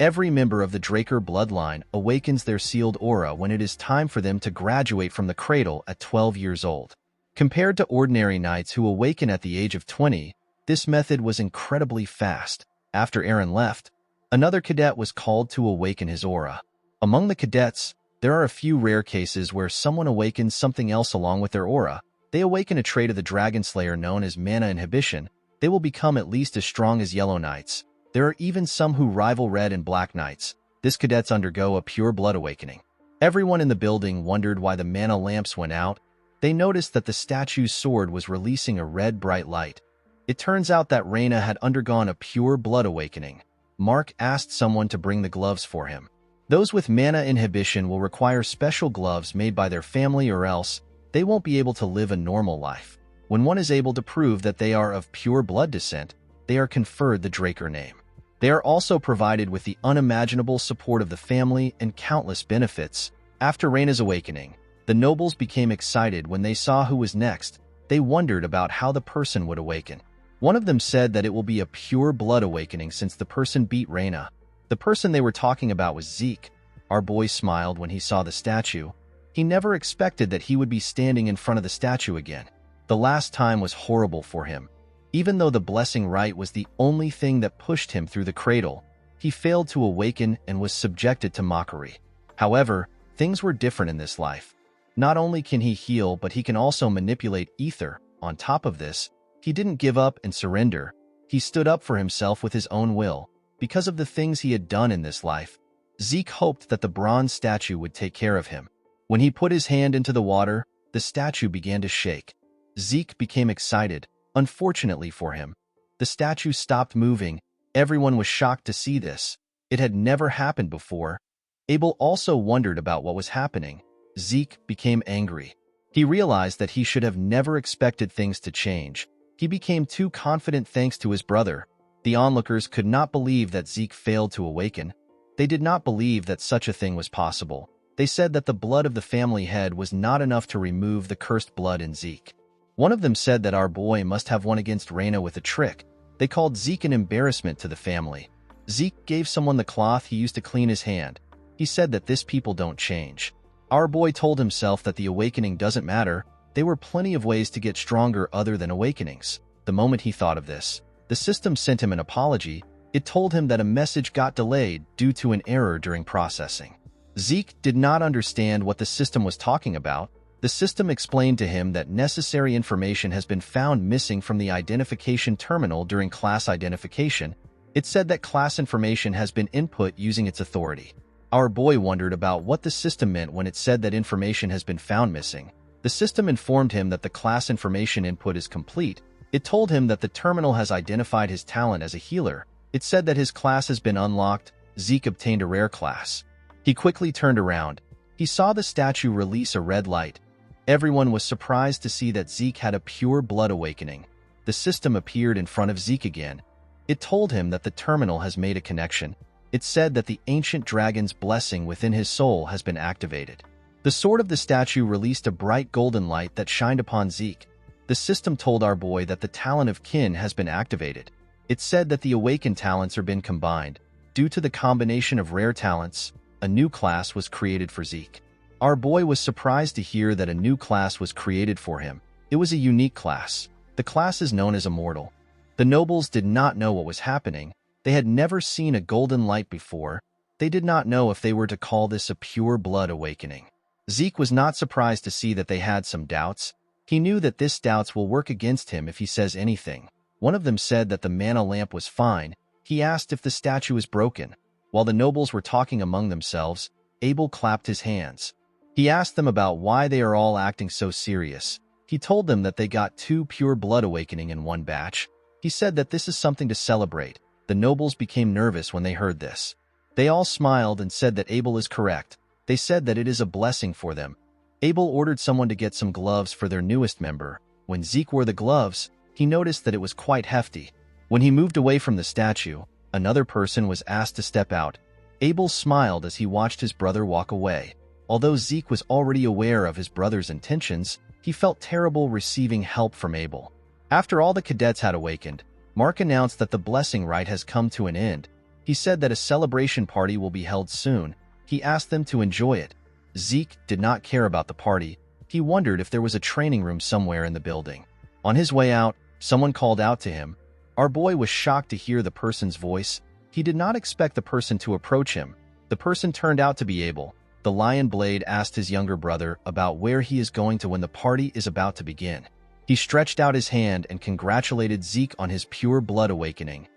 every member of the Draker bloodline awakens their sealed aura when it is time for them to graduate from the cradle at 12 years old. Compared to ordinary knights who awaken at the age of 20, this method was incredibly fast. After Aaron left, another cadet was called to awaken his aura. Among the cadets, there are a few rare cases where someone awakens something else along with their aura. They awaken a trait of the Dragon Slayer known as mana inhibition. They will become at least as strong as Yellow Knights. There are even some who rival Red and Black Knights. These cadets undergo a pure blood awakening. Everyone in the building wondered why the mana lamps went out. They noticed that the statue's sword was releasing a red bright light. It turns out that Reina had undergone a pure blood awakening. Mark asked someone to bring the gloves for him. Those with mana inhibition will require special gloves made by their family, or else they won't be able to live a normal life. When one is able to prove that they are of pure blood descent, they are conferred the Draker name. They are also provided with the unimaginable support of the family and countless benefits. After Reina's awakening, the nobles became excited when they saw who was next. They wondered about how the person would awaken. One of them said that it will be a pure blood awakening since the person beat Reina. The person they were talking about was Zeke. Our boy smiled when he saw the statue. He never expected that he would be standing in front of the statue again. The last time was horrible for him. Even though the blessing rite was the only thing that pushed him through the cradle, he failed to awaken and was subjected to mockery. However, things were different in this life. Not only can he heal, but he can also manipulate ether. On top of this, he didn't give up and surrender. He stood up for himself with his own will. Because of the things he had done in this life, Zeke hoped that the bronze statue would take care of him. When he put his hand into the water, the statue began to shake. Zeke became excited. Unfortunately for him, the statue stopped moving. Everyone was shocked to see this. It had never happened before. Abel also wondered about what was happening. Zeke became angry. He realized that he should have never expected things to change. He became too confident thanks to his brother. The onlookers could not believe that Zeke failed to awaken. They did not believe that such a thing was possible. They said that the blood of the family head was not enough to remove the cursed blood in Zeke. One of them said that our boy must have won against Reina with a trick. They called Zeke an embarrassment to the family. Zeke gave someone the cloth he used to clean his hand. He said that this people don't change. Our boy told himself that the awakening doesn't matter. There were plenty of ways to get stronger other than awakenings. The moment he thought of this, the system sent him an apology. It told him that a message got delayed due to an error during processing. Zeke did not understand what the system was talking about. The system explained to him that necessary information has been found missing from the identification terminal during class identification. It said that class information has been input using its authority. Our boy wondered about what the system meant when it said that information has been found missing. The system informed him that the class information input is complete. It told him that the terminal has identified his talent as a healer. It said that his class has been unlocked. Zeke obtained a rare class. He quickly turned around. He saw the statue release a red light. Everyone was surprised to see that Zeke had a pure blood awakening. The system appeared in front of Zeke again. It told him that the terminal has made a connection. It said that the ancient dragon's blessing within his soul has been activated. The sword of the statue released a bright golden light that shined upon Zeke. The system told our boy that the talent of kin has been activated. It said that the awakened talents are been combined. Due to the combination of rare talents, a new class was created for Zeke. Our boy was surprised to hear that a new class was created for him. It was a unique class. The class is known as Immortal. The nobles did not know what was happening. They had never seen a golden light before. They did not know if they were to call this a pure blood awakening. Zeke was not surprised to see that they had some doubts. He knew that this doubts will work against him if he says anything. One of them said that the mana lamp was fine. He asked if the statue is broken. While the nobles were talking among themselves, Abel clapped his hands. He asked them about why they are all acting so serious. He told them that they got 2 pure blood awakening in one batch. He said that this is something to celebrate. The nobles became nervous when they heard this. They all smiled and said that Abel is correct. They said that it is a blessing for them. Abel ordered someone to get some gloves for their newest member. When Zeke wore the gloves, he noticed that it was quite hefty. When he moved away from the statue, another person was asked to step out. Abel smiled as he watched his brother walk away. Although Zeke was already aware of his brother's intentions, he felt terrible receiving help from Abel. After all the cadets had awakened, Mark announced that the blessing rite has come to an end. He said that a celebration party will be held soon. He asked them to enjoy it. Zeke did not care about the party. He wondered if there was a training room somewhere in the building. On his way out, someone called out to him. Our boy was shocked to hear the person's voice. He did not expect the person to approach him. The person turned out to be Abel. The Lion Blade asked his younger brother about where he is going to when the party is about to begin. He stretched out his hand and congratulated Zeke on his pure blood awakening.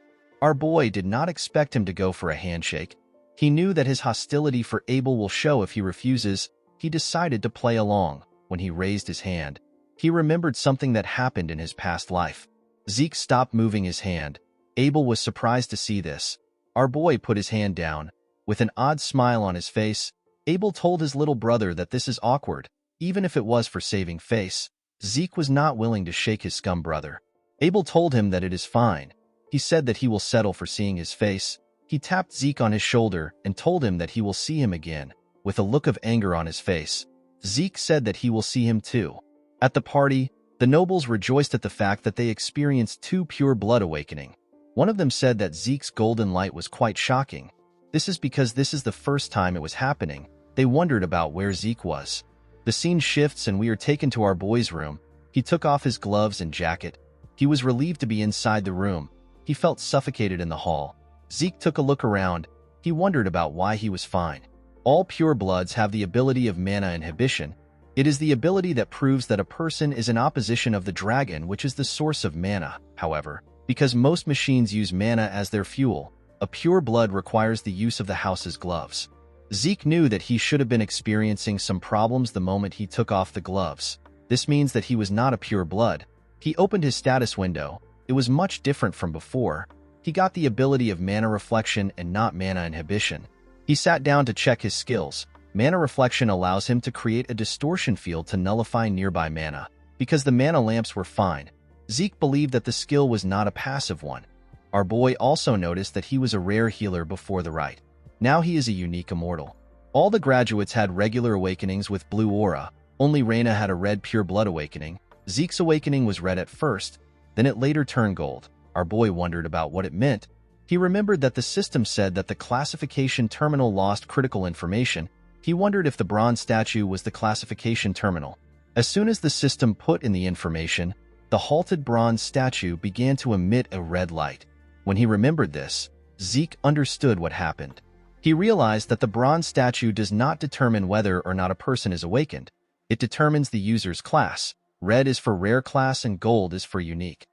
Our boy did not expect him to go for a handshake. He knew that his hostility for Abel will show if he refuses. He decided to play along. When he raised his hand, he remembered something that happened in his past life. Zeke stopped moving his hand. Abel was surprised to see this. Our boy put his hand down. With an odd smile on his face, Abel told his little brother that this is awkward, even if it was for saving face. Zeke was not willing to shake his scum brother. Abel told him that it is fine. He said that he will settle for seeing his face. He tapped Zeke on his shoulder and told him that he will see him again, with a look of anger on his face. Zeke said that he will see him too. At the party, the nobles rejoiced at the fact that they experienced two pure blood awakening. One of them said that Zeke's golden light was quite shocking. This is because this is the first time it was happening. They wondered about where Zeke was. The scene shifts and we are taken to our boy's room. He took off his gloves and jacket. He was relieved to be inside the room. He felt suffocated in the hall. Zeke took a look around. He wondered about why he was fine. All pure bloods have the ability of mana inhibition. It is the ability that proves that a person is in opposition of the dragon, which is the source of mana. However, because most machines use mana as their fuel, a pure blood requires the use of the house's gloves. Zeke knew that he should have been experiencing some problems the moment he took off the gloves. This means that he was not a pure blood. He opened his status window. It was much different from before. He got the ability of mana reflection and not mana inhibition. He sat down to check his skills. Mana reflection allows him to create a distortion field to nullify nearby mana. Because the mana lamps were fine, Zeke believed that the skill was not a passive one. Our boy also noticed that he was a rare healer before the rite. Now he is a unique immortal. All the graduates had regular awakenings with blue aura. Only Reina had a red pure blood awakening. Zeke's awakening was red at first, then it later turned gold. Our boy wondered about what it meant. He remembered that the system said that the classification terminal lost critical information. He wondered if the bronze statue was the classification terminal. As soon as the system put in the information, the halted bronze statue began to emit a red light. When he remembered this, Zeke understood what happened. He realized that the bronze statue does not determine whether or not a person is awakened. It determines the user's class. Red is for rare class and gold is for unique.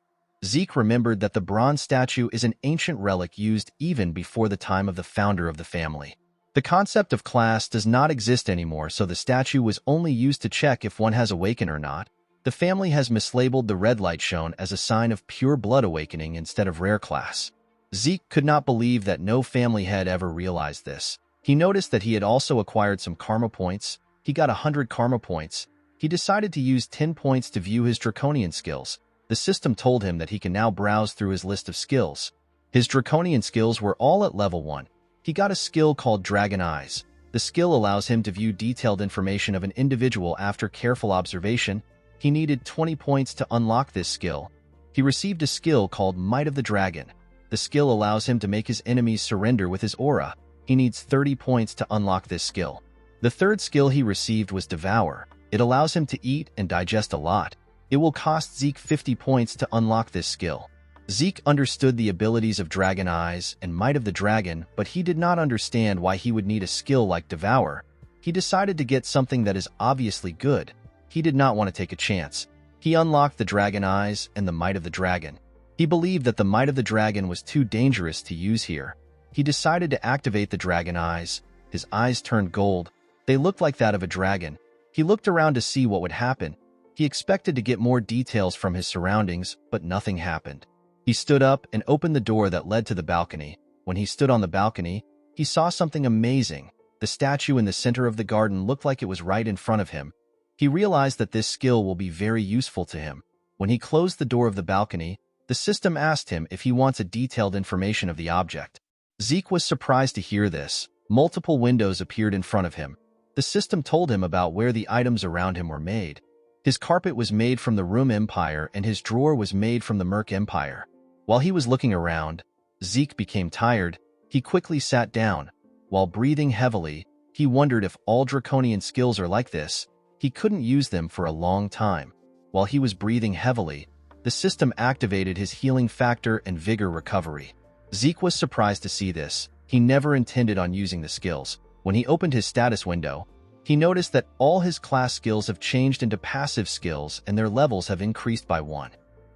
Zeke remembered that the bronze statue is an ancient relic used even before the time of the founder of the family. The concept of class does not exist anymore, so the statue was only used to check if one has awakened or not. The family has mislabeled the red light shown as a sign of pure blood awakening instead of rare class. Zeke could not believe that no family had ever realized this. He noticed that he had also acquired some karma points. He got 100 karma points. He decided to use 10 points to view his draconian skills. The system told him that he can now browse through his list of skills. His draconian skills were all at level 1. He got a skill called Dragon Eyes. The skill allows him to view detailed information of an individual after careful observation. He needed 20 points to unlock this skill. He received a skill called Might of the Dragon. The skill allows him to make his enemies surrender with his aura. He needs 30 points to unlock this skill. The third skill he received was Devour. It allows him to eat and digest a lot. It will cost Zeke 50 points to unlock this skill. Zeke understood the abilities of Dragon Eyes and Might of the Dragon, but he did not understand why he would need a skill like Devour. He decided to get something that is obviously good. He did not want to take a chance. He unlocked the Dragon Eyes and the Might of the Dragon. He believed that the Might of the Dragon was too dangerous to use here. He decided to activate the Dragon Eyes. His eyes turned gold. They looked like that of a dragon. He looked around to see what would happen. He expected to get more details from his surroundings, but nothing happened. He stood up and opened the door that led to the balcony. When he stood on the balcony, he saw something amazing. The statue in the center of the garden looked like it was right in front of him. He realized that this skill will be very useful to him. When he closed the door of the balcony, the system asked him if he wants a detailed information of the object. Zeke was surprised to hear this. Multiple windows appeared in front of him. The system told him about where the items around him were made. His carpet was made from the Room Empire and his drawer was made from the Merc Empire. While he was looking around, Zeke became tired. He quickly sat down. While breathing heavily, he wondered if all draconian skills are like this. He couldn't use them for a long time. While he was breathing heavily, the system activated his healing factor and vigor recovery. Zeke was surprised to see this. He never intended on using the skills. When he opened his status window, he noticed that all his class skills have changed into passive skills and their levels have increased by 1.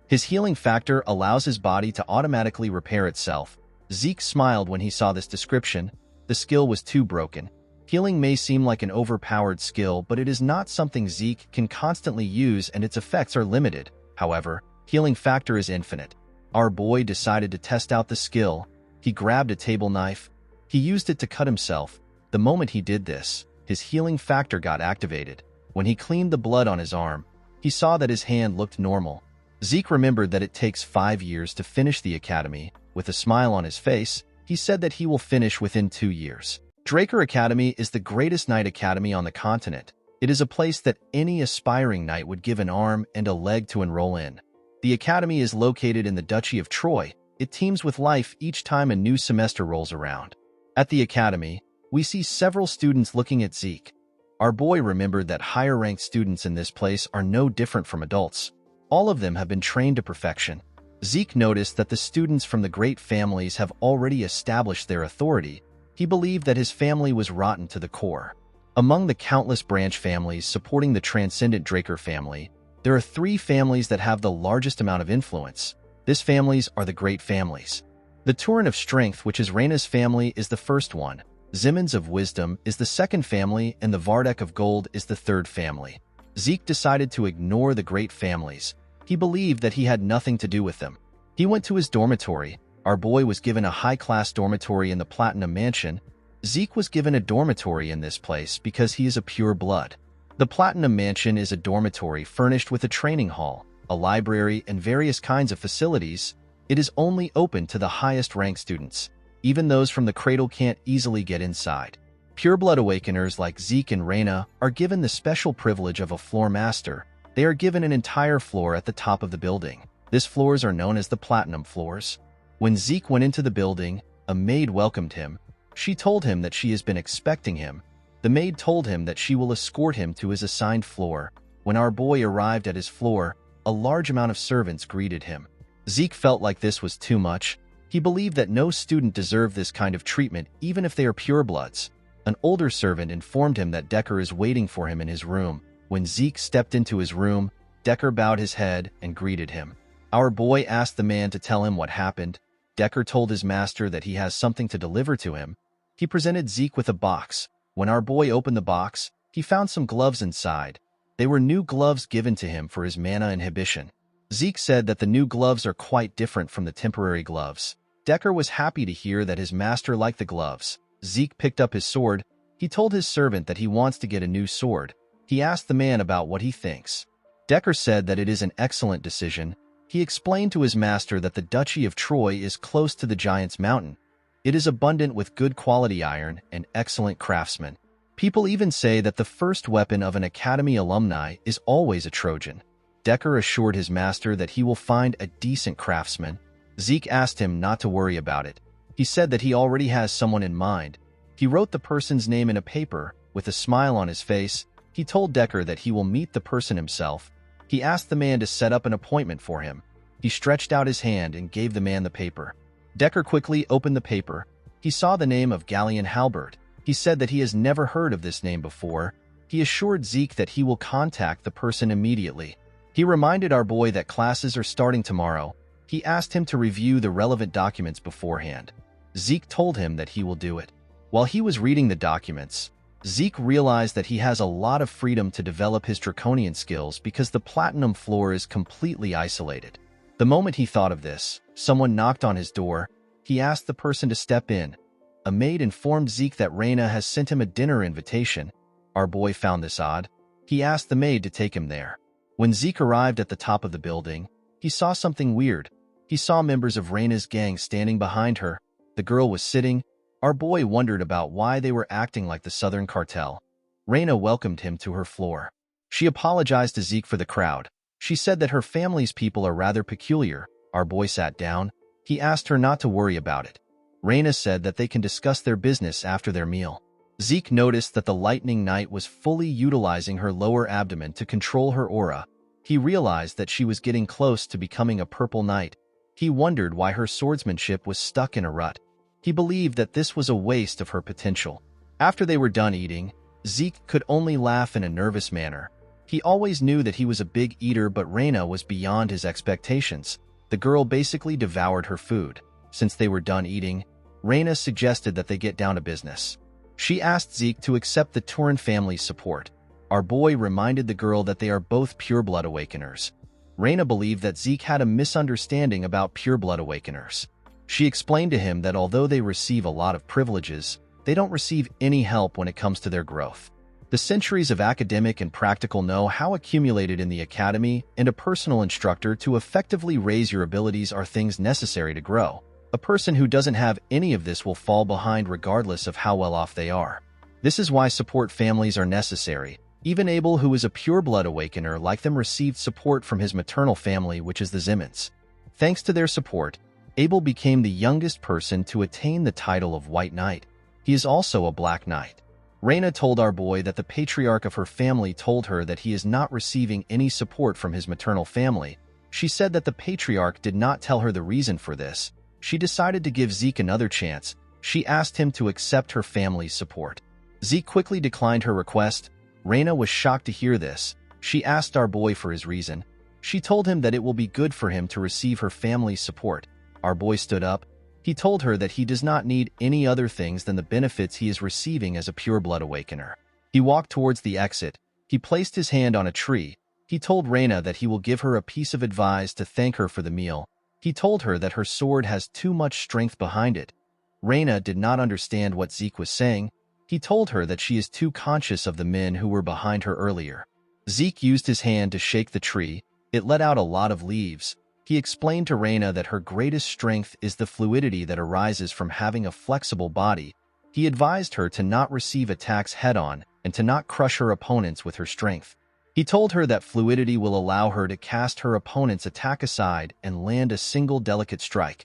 His healing factor allows his body to automatically repair itself. Zeke smiled when he saw this description. The skill was too broken. Healing may seem like an overpowered skill, but it is not something Zeke can constantly use and its effects are limited. However, healing factor is infinite. Our boy decided to test out the skill. He grabbed a table knife. He used it to cut himself. The moment he did this, his healing factor got activated. When he cleaned the blood on his arm, he saw that his hand looked normal. Zeke remembered that it takes 5 years to finish the academy. With a smile on his face, he said that he will finish within 2 years. Draker Academy is the greatest knight academy on the continent. It is a place that any aspiring knight would give an arm and a leg to enroll in. The academy is located in the Duchy of Troy. It teems with life each time a new semester rolls around. At the academy, we see several students looking at Zeke. Our boy remembered that higher-ranked students in this place are no different from adults. All of them have been trained to perfection. Zeke noticed that the students from the great families have already established their authority. He believed that his family was rotten to the core. Among the countless branch families supporting the transcendent Draker family, there are 3 families that have the largest amount of influence. These families are the great families. The Turin of Strength, which is Reyna's family, is the first one. Zimmons of Wisdom is the second family, and the Vardek of Gold is the third family. Zeke decided to ignore the great families. He believed that he had nothing to do with them. He went to his dormitory. Our boy was given a high-class dormitory in the Platinum Mansion. Zeke was given a dormitory in this place because he is a pure blood. The Platinum Mansion is a dormitory furnished with a training hall, a library, and various kinds of facilities. It is only open to the highest-ranked students. Even those from the cradle can't easily get inside. Pure-blood awakeners like Zeke and Reyna are given the special privilege of a floor master. They are given an entire floor at the top of the building. These floors are known as the Platinum Floors. When Zeke went into the building, a maid welcomed him. She told him that she has been expecting him. The maid told him that she will escort him to his assigned floor. When our boy arrived at his floor, a large amount of servants greeted him. Zeke felt like this was too much. He believed that no student deserved this kind of treatment, even if they are purebloods. An older servant informed him that Decker is waiting for him in his room. When Zeke stepped into his room, Decker bowed his head and greeted him. Our boy asked the man to tell him what happened. Decker told his master that he has something to deliver to him. He presented Zeke with a box. When our boy opened the box, he found some gloves inside. They were new gloves given to him for his mana inhibition. Zeke said that the new gloves are quite different from the temporary gloves. Decker was happy to hear that his master liked the gloves. Zeke picked up his sword. He told his servant that he wants to get a new sword. He asked the man about what he thinks. Decker said that it is an excellent decision. He explained to his master that the Duchy of Troy is close to the Giant's Mountain. It is abundant with good quality iron and excellent craftsmen. People even say that the first weapon of an academy alumni is always a Trojan. Decker assured his master that he will find a decent craftsman. Zeke asked him not to worry about it. He said that he already has someone in mind. He wrote the person's name in a paper. With a smile on his face, he told Decker that he will meet the person himself. He asked the man to set up an appointment for him. He stretched out his hand and gave the man the paper. Decker quickly opened the paper. He saw the name of Galleon Halberd. He said that he has never heard of this name before. He assured Zeke that he will contact the person immediately. He reminded our boy that classes are starting tomorrow. He asked him to review the relevant documents beforehand. Zeke told him that he will do it. While he was reading the documents, Zeke realized that he has a lot of freedom to develop his draconian skills because the Platinum Floor is completely isolated. The moment he thought of this, someone knocked on his door. He asked the person to step in. A maid informed Zeke that Reyna has sent him a dinner invitation. Our boy found this odd. He asked the maid to take him there. When Zeke arrived at the top of the building, he saw something weird. He saw members of Reyna's gang standing behind her. The girl was sitting. Our boy wondered about why they were acting like the Southern Cartel. Reina welcomed him to her floor. She apologized to Zeke for the crowd. She said that her family's people are rather peculiar. Our boy sat down. He asked her not to worry about it. Reina said that they can discuss their business after their meal. Zeke noticed that the lightning knight was fully utilizing her lower abdomen to control her aura. He realized that she was getting close to becoming a purple knight. He wondered why her swordsmanship was stuck in a rut. He believed that this was a waste of her potential. After they were done eating, Zeke could only laugh in a nervous manner. He always knew that he was a big eater, but Reina was beyond his expectations. The girl basically devoured her food. Since they were done eating, Reina suggested that they get down to business. She asked Zeke to accept the Turin family's support. Our boy reminded the girl that they are both pure-blood awakeners. Reina believed that Zeke had a misunderstanding about pure-blood awakeners. She explained to him that although they receive a lot of privileges, they don't receive any help when it comes to their growth. The centuries of academic and practical know-how accumulated in the academy and a personal instructor to effectively raise your abilities are things necessary to grow. A person who doesn't have any of this will fall behind regardless of how well off they are. This is why support families are necessary. Even Abel, who is a pure-blood awakener like them, received support from his maternal family, which is the Zimmons. Thanks to their support, Abel became the youngest person to attain the title of White Knight. He is also a Black Knight. Reina told our boy that the patriarch of her family told her that he is not receiving any support from his maternal family. She said that the patriarch did not tell her the reason for this. She decided to give Zeke another chance. She asked him to accept her family's support. Zeke quickly declined her request. Reina was shocked to hear this. She asked our boy for his reason. She told him that it will be good for him to receive her family's support. Our boy stood up. He told her that he does not need any other things than the benefits he is receiving as a pure-blood awakener. He walked towards the exit. He placed his hand on a tree. He told Reina that he will give her a piece of advice to thank her for the meal. He told her that her sword has too much strength behind it. Reina did not understand what Zeke was saying. He told her that she is too conscious of the men who were behind her earlier. Zeke used his hand to shake the tree. It let out a lot of leaves. He explained to Reina that her greatest strength is the fluidity that arises from having a flexible body. He advised her to not receive attacks head-on and to not crush her opponents with her strength. He told her that fluidity will allow her to cast her opponent's attack aside and land a single delicate strike.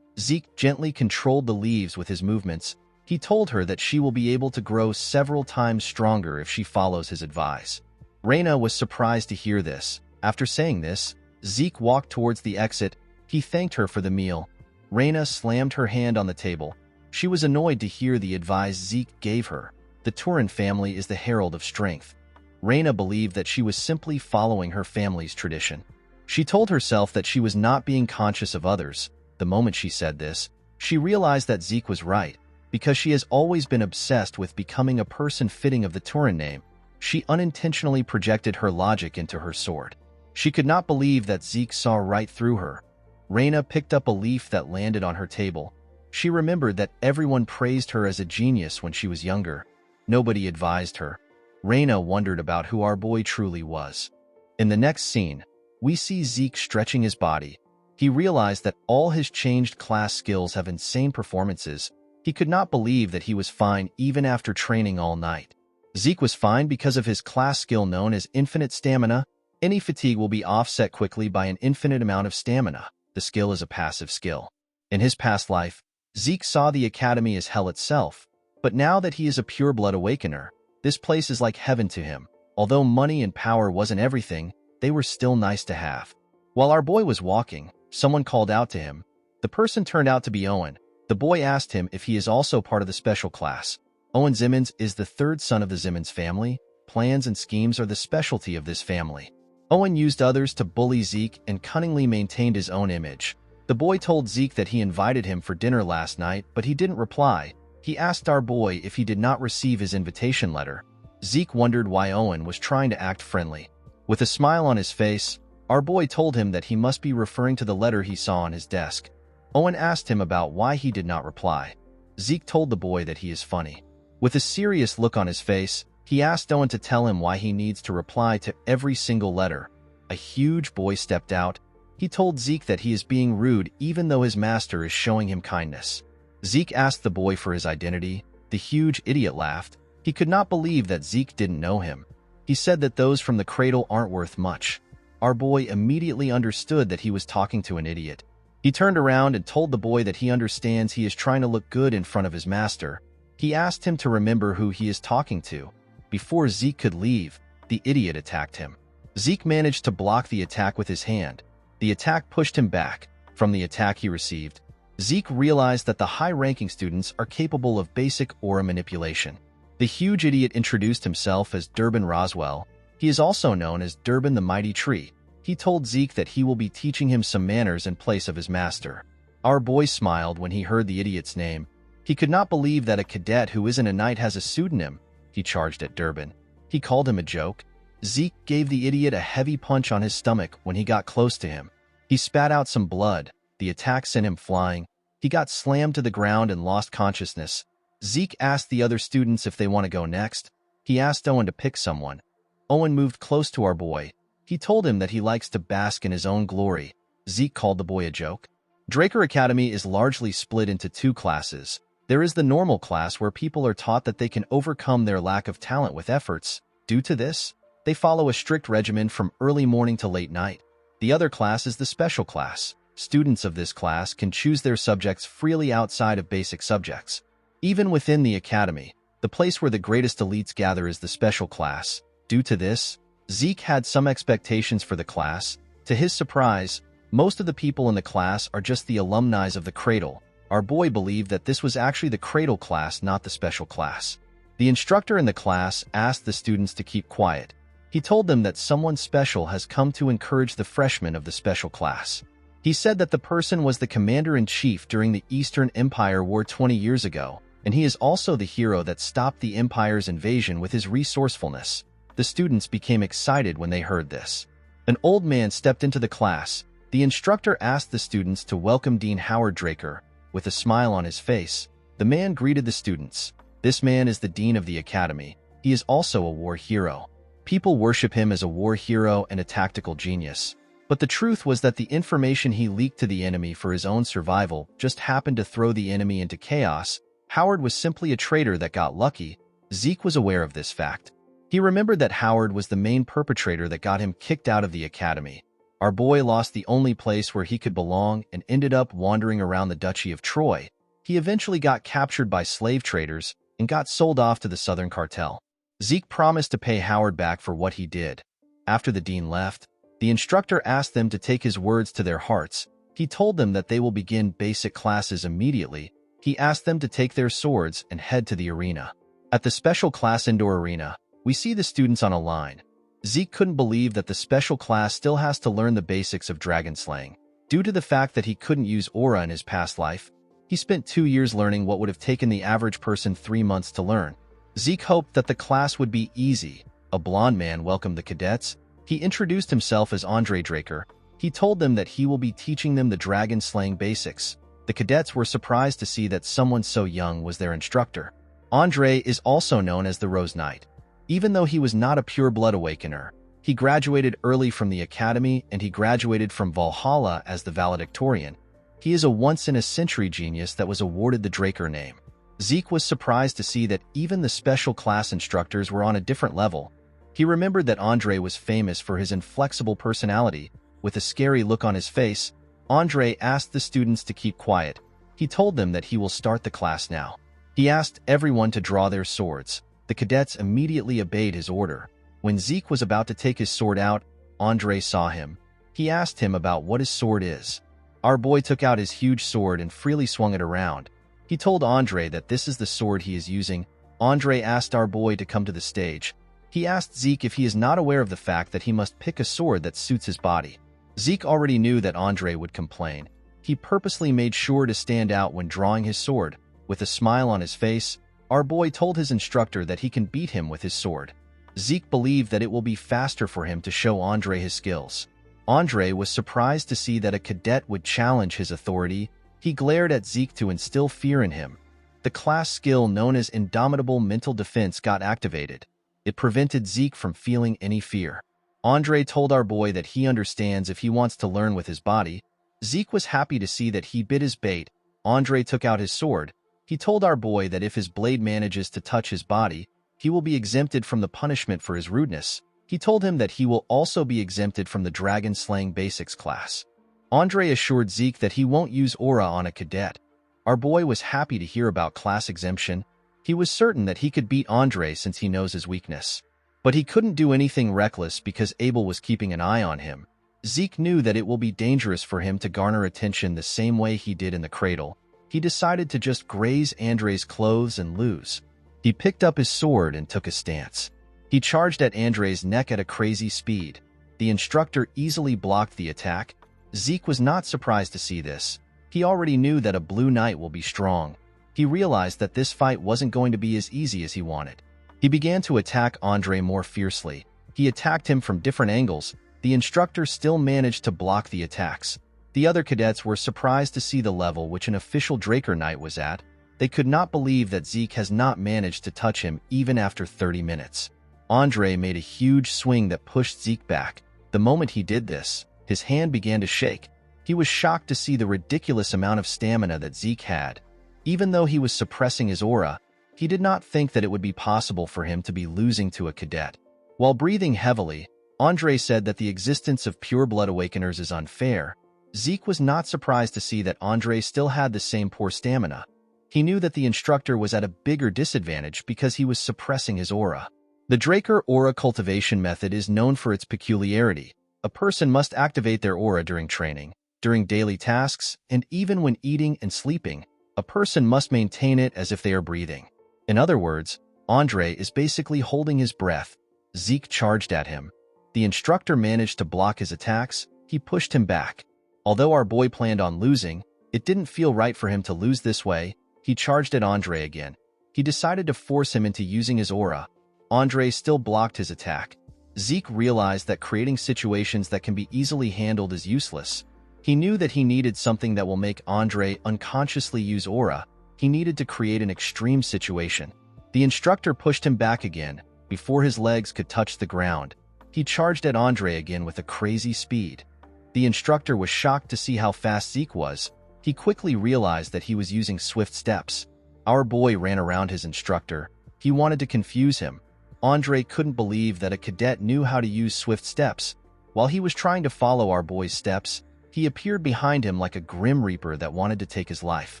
Zeke gently controlled the leaves with his movements. He told her that she will be able to grow several times stronger if she follows his advice. Reina was surprised to hear this. After saying this, Zeke walked towards the exit. He thanked her for the meal. Reina slammed her hand on the table. She was annoyed to hear the advice Zeke gave her. The Turin family is the herald of strength. Reina believed that she was simply following her family's tradition. She told herself that she was not being conscious of others. The moment she said this, she realized that Zeke was right. Because she has always been obsessed with becoming a person fitting of the Turin name, she unintentionally projected her logic into her sword. She could not believe that Zeke saw right through her. Reina picked up a leaf that landed on her table. She remembered that everyone praised her as a genius when she was younger. Nobody advised her. Reina wondered about who our boy truly was. In the next scene, we see Zeke stretching his body. He realized that all his changed class skills have insane performances. He could not believe that he was fine even after training all night. Zeke was fine because of his class skill known as infinite stamina. Any fatigue will be offset quickly by an infinite amount of stamina. The skill is a passive skill. In his past life, Zeke saw the academy as hell itself, but now that he is a pure-blood awakener, this place is like heaven to him. Although money and power wasn't everything, they were still nice to have. While our boy was walking, someone called out to him. The person turned out to be Owen. The boy asked him if he is also part of the special class. Owen Zimmons is the third son of the Zimmons family. Plans and schemes are the specialty of this family. Owen used others to bully Zeke and cunningly maintained his own image. The boy told Zeke that he invited him for dinner last night, but he didn't reply. He asked our boy if he did not receive his invitation letter. Zeke wondered why Owen was trying to act friendly. With a smile on his face, our boy told him that he must be referring to the letter he saw on his desk. Owen asked him about why he did not reply. Zeke told the boy that he is funny. With a serious look on his face, he asked Owen to tell him why he needs to reply to every single letter. A huge boy stepped out. He told Zeke that he is being rude even though his master is showing him kindness. Zeke asked the boy for his identity. The huge idiot laughed. He could not believe that Zeke didn't know him. He said that those from the cradle aren't worth much. Our boy immediately understood that he was talking to an idiot. He turned around and told the boy that he understands he is trying to look good in front of his master. He asked him to remember who he is talking to. Before Zeke could leave, the idiot attacked him. Zeke managed to block the attack with his hand. The attack pushed him back. From the attack he received, Zeke realized that the high-ranking students are capable of basic aura manipulation. The huge idiot introduced himself as Durbin Roswell. He is also known as Durbin the Mighty Tree. He told Zeke that he will be teaching him some manners in place of his master. Our boy smiled when he heard the idiot's name. He could not believe that a cadet who isn't a knight has a pseudonym. He charged at Durbin. He called him a joke. Zeke gave the idiot a heavy punch on his stomach when he got close to him. He spat out some blood. The attack sent him flying. He got slammed to the ground and lost consciousness. Zeke asked the other students if they want to go next. He asked Owen to pick someone. Owen moved close to our boy. He told him that he likes to bask in his own glory. Zeke called the boy a joke. Draker Academy is largely split into two classes. There is the normal class where people are taught that they can overcome their lack of talent with efforts. Due to this, they follow a strict regimen from early morning to late night. The other class is the special class. Students of this class can choose their subjects freely outside of basic subjects. Even within the academy, the place where the greatest elites gather is the special class. Due to this, Zeke had some expectations for the class. To his surprise, most of the people in the class are just the alumni of the cradle. Our boy believed that this was actually the cradle class, not the special class. The instructor in the class asked the students to keep quiet. He told them that someone special has come to encourage the freshmen of the special class. He said that the person was the commander-in-chief during the Eastern Empire War 20 years ago, and he is also the hero that stopped the Empire's invasion with his resourcefulness. The students became excited when they heard this. An old man stepped into the class. The instructor asked the students to welcome Dean Howard Draker. With a smile on his face, the man greeted the students. This man is the dean of the academy. He is also a war hero. People worship him as a war hero and a tactical genius. But the truth was that the information he leaked to the enemy for his own survival just happened to throw the enemy into chaos. Howard was simply a traitor that got lucky. Zeke was aware of this fact. He remembered that Howard was the main perpetrator that got him kicked out of the academy. Our boy lost the only place where he could belong and ended up wandering around the Duchy of Troy. He eventually got captured by slave traders and got sold off to the Southern Cartel. Zeke promised to pay Howard back for what he did. After the dean left, the instructor asked them to take his words to their hearts. He told them that they will begin basic classes immediately. He asked them to take their swords and head to the arena. At the special class indoor arena, we see the students on a line. Zeke couldn't believe that the special class still has to learn the basics of dragon slaying. Due to the fact that he couldn't use aura in his past life, he spent 2 years learning what would have taken the average person 3 months to learn. Zeke hoped that the class would be easy. A blond man welcomed the cadets. He introduced himself as Andre Draker. He told them that he will be teaching them the dragon slaying basics. The cadets were surprised to see that someone so young was their instructor. Andre is also known as the Rose Knight. Even though he was not a pure-blood awakener, he graduated early from the academy and he graduated from Valhalla as the valedictorian. He is a once-in-a-century genius that was awarded the Draker name. Zeke was surprised to see that even the special class instructors were on a different level. He remembered that Andre was famous for his inflexible personality. With a scary look on his face, Andre asked the students to keep quiet. He told them that he will start the class now. He asked everyone to draw their swords. The cadets immediately obeyed his order. When Zeke was about to take his sword out, Andre saw him. He asked him about what his sword is. Our boy took out his huge sword and freely swung it around. He told Andre that this is the sword he is using. Andre asked our boy to come to the stage. He asked Zeke if he is not aware of the fact that he must pick a sword that suits his body. Zeke already knew that Andre would complain. He purposely made sure to stand out when drawing his sword. With a smile on his face, our boy told his instructor that he can beat him with his sword. Zeke believed that it will be faster for him to show Andre his skills. Andre was surprised to see that a cadet would challenge his authority. He glared at Zeke to instill fear in him. The class skill known as Indomitable Mental Defense got activated. It prevented Zeke from feeling any fear. Andre told our boy that he understands if he wants to learn with his body. Zeke was happy to see that he bit his bait. Andre took out his sword. He told our boy that if his blade manages to touch his body, he will be exempted from the punishment for his rudeness. He told him that he will also be exempted from the Dragon Slaying Basics class. Andre assured Zeke that he won't use aura on a cadet. Our boy was happy to hear about class exemption. He was certain that he could beat Andre since he knows his weakness. But he couldn't do anything reckless because Abel was keeping an eye on him. Zeke knew that it will be dangerous for him to garner attention the same way he did in the cradle. He decided to just graze Andre's clothes and lose. He picked up his sword and took a stance. He charged at Andre's neck at a crazy speed. The instructor easily blocked the attack. Zeke was not surprised to see this. He already knew that a blue knight will be strong. He realized that this fight wasn't going to be as easy as he wanted. He began to attack Andre more fiercely. He attacked him from different angles. The instructor still managed to block the attacks. The other cadets were surprised to see the level which an official Draker Knight was at. They could not believe that Zeke has not managed to touch him even after 30 minutes. Andre made a huge swing that pushed Zeke back. The moment he did this, his hand began to shake. He was shocked to see the ridiculous amount of stamina that Zeke had. Even though he was suppressing his aura, he did not think that it would be possible for him to be losing to a cadet. While breathing heavily, Andre said that the existence of pure-blood awakeners is unfair. Zeke was not surprised to see that Andre still had the same poor stamina. He knew that the instructor was at a bigger disadvantage because he was suppressing his aura. The Draker aura cultivation method is known for its peculiarity. A person must activate their aura during training, during daily tasks, and even when eating and sleeping. A person must maintain it as if they are breathing. In other words, Andre is basically holding his breath. Zeke charged at him. The instructor managed to block his attacks. He pushed him back. Although our boy planned on losing, it didn't feel right for him to lose this way. He charged at Andre again. He decided to force him into using his aura. Andre still blocked his attack. Zeke realized that creating situations that can be easily handled is useless. He knew that he needed something that will make Andre unconsciously use aura. He needed to create an extreme situation. The instructor pushed him back again. Before his legs could touch the ground, he charged at Andre again with a crazy speed. The instructor was shocked to see how fast Zeke was. He quickly realized that he was using swift steps. Our boy ran around his instructor. He wanted to confuse him. Andre couldn't believe that a cadet knew how to use swift steps. While he was trying to follow our boy's steps, he appeared behind him like a grim reaper that wanted to take his life.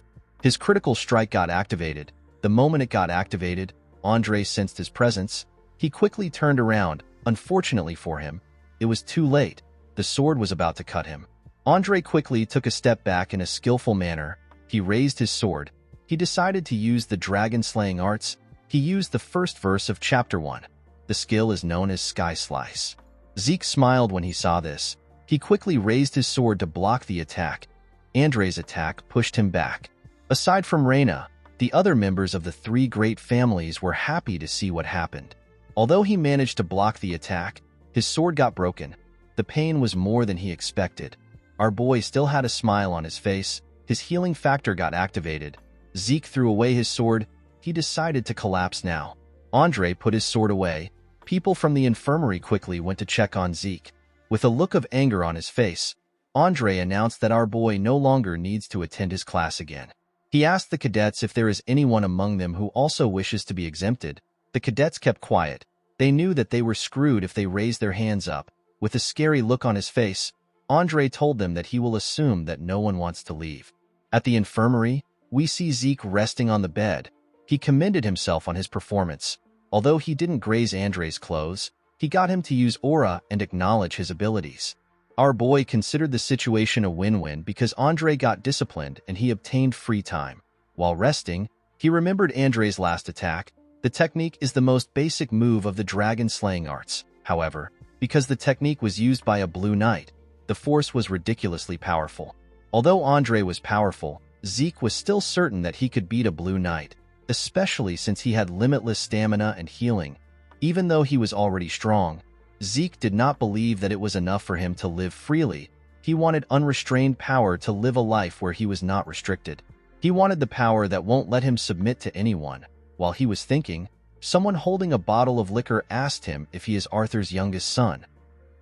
His critical strike got activated. The moment it got activated, Andre sensed his presence. He quickly turned around. Unfortunately for him, it was too late. The sword was about to cut him. Andre quickly took a step back in a skillful manner. He raised his sword. He decided to use the dragon-slaying arts. He used the first verse of Chapter 1. The skill is known as Sky Slice. Zeke smiled when he saw this. He quickly raised his sword to block the attack. Andre's attack pushed him back. Aside from Reina, the other members of the three great families were happy to see what happened. Although he managed to block the attack, his sword got broken. The pain was more than he expected. Our boy still had a smile on his face. His healing factor got activated. Zeke threw away his sword. He decided to collapse now. Andre put his sword away. People from the infirmary quickly went to check on Zeke. With a look of anger on his face, Andre announced that our boy no longer needs to attend his class again. He asked the cadets if there is anyone among them who also wishes to be exempted. The cadets kept quiet. They knew that they were screwed if they raised their hands up. With a scary look on his face, Andre told them that he will assume that no one wants to leave. At the infirmary, we see Zeke resting on the bed. He commended himself on his performance. Although he didn't graze Andre's clothes, he got him to use aura and acknowledge his abilities. Our boy considered the situation a win-win because Andre got disciplined and he obtained free time. While resting, he remembered Andre's last attack. The technique is the most basic move of the dragon-slaying arts. However, because the technique was used by a blue knight, the force was ridiculously powerful. Although Andre was powerful, Zeke was still certain that he could beat a blue knight, especially since he had limitless stamina and healing. Even though he was already strong, Zeke did not believe that it was enough for him to live freely. He wanted unrestrained power to live a life where he was not restricted. He wanted the power that won't let him submit to anyone. While he was thinking, someone holding a bottle of liquor asked him if he is Arthur's youngest son.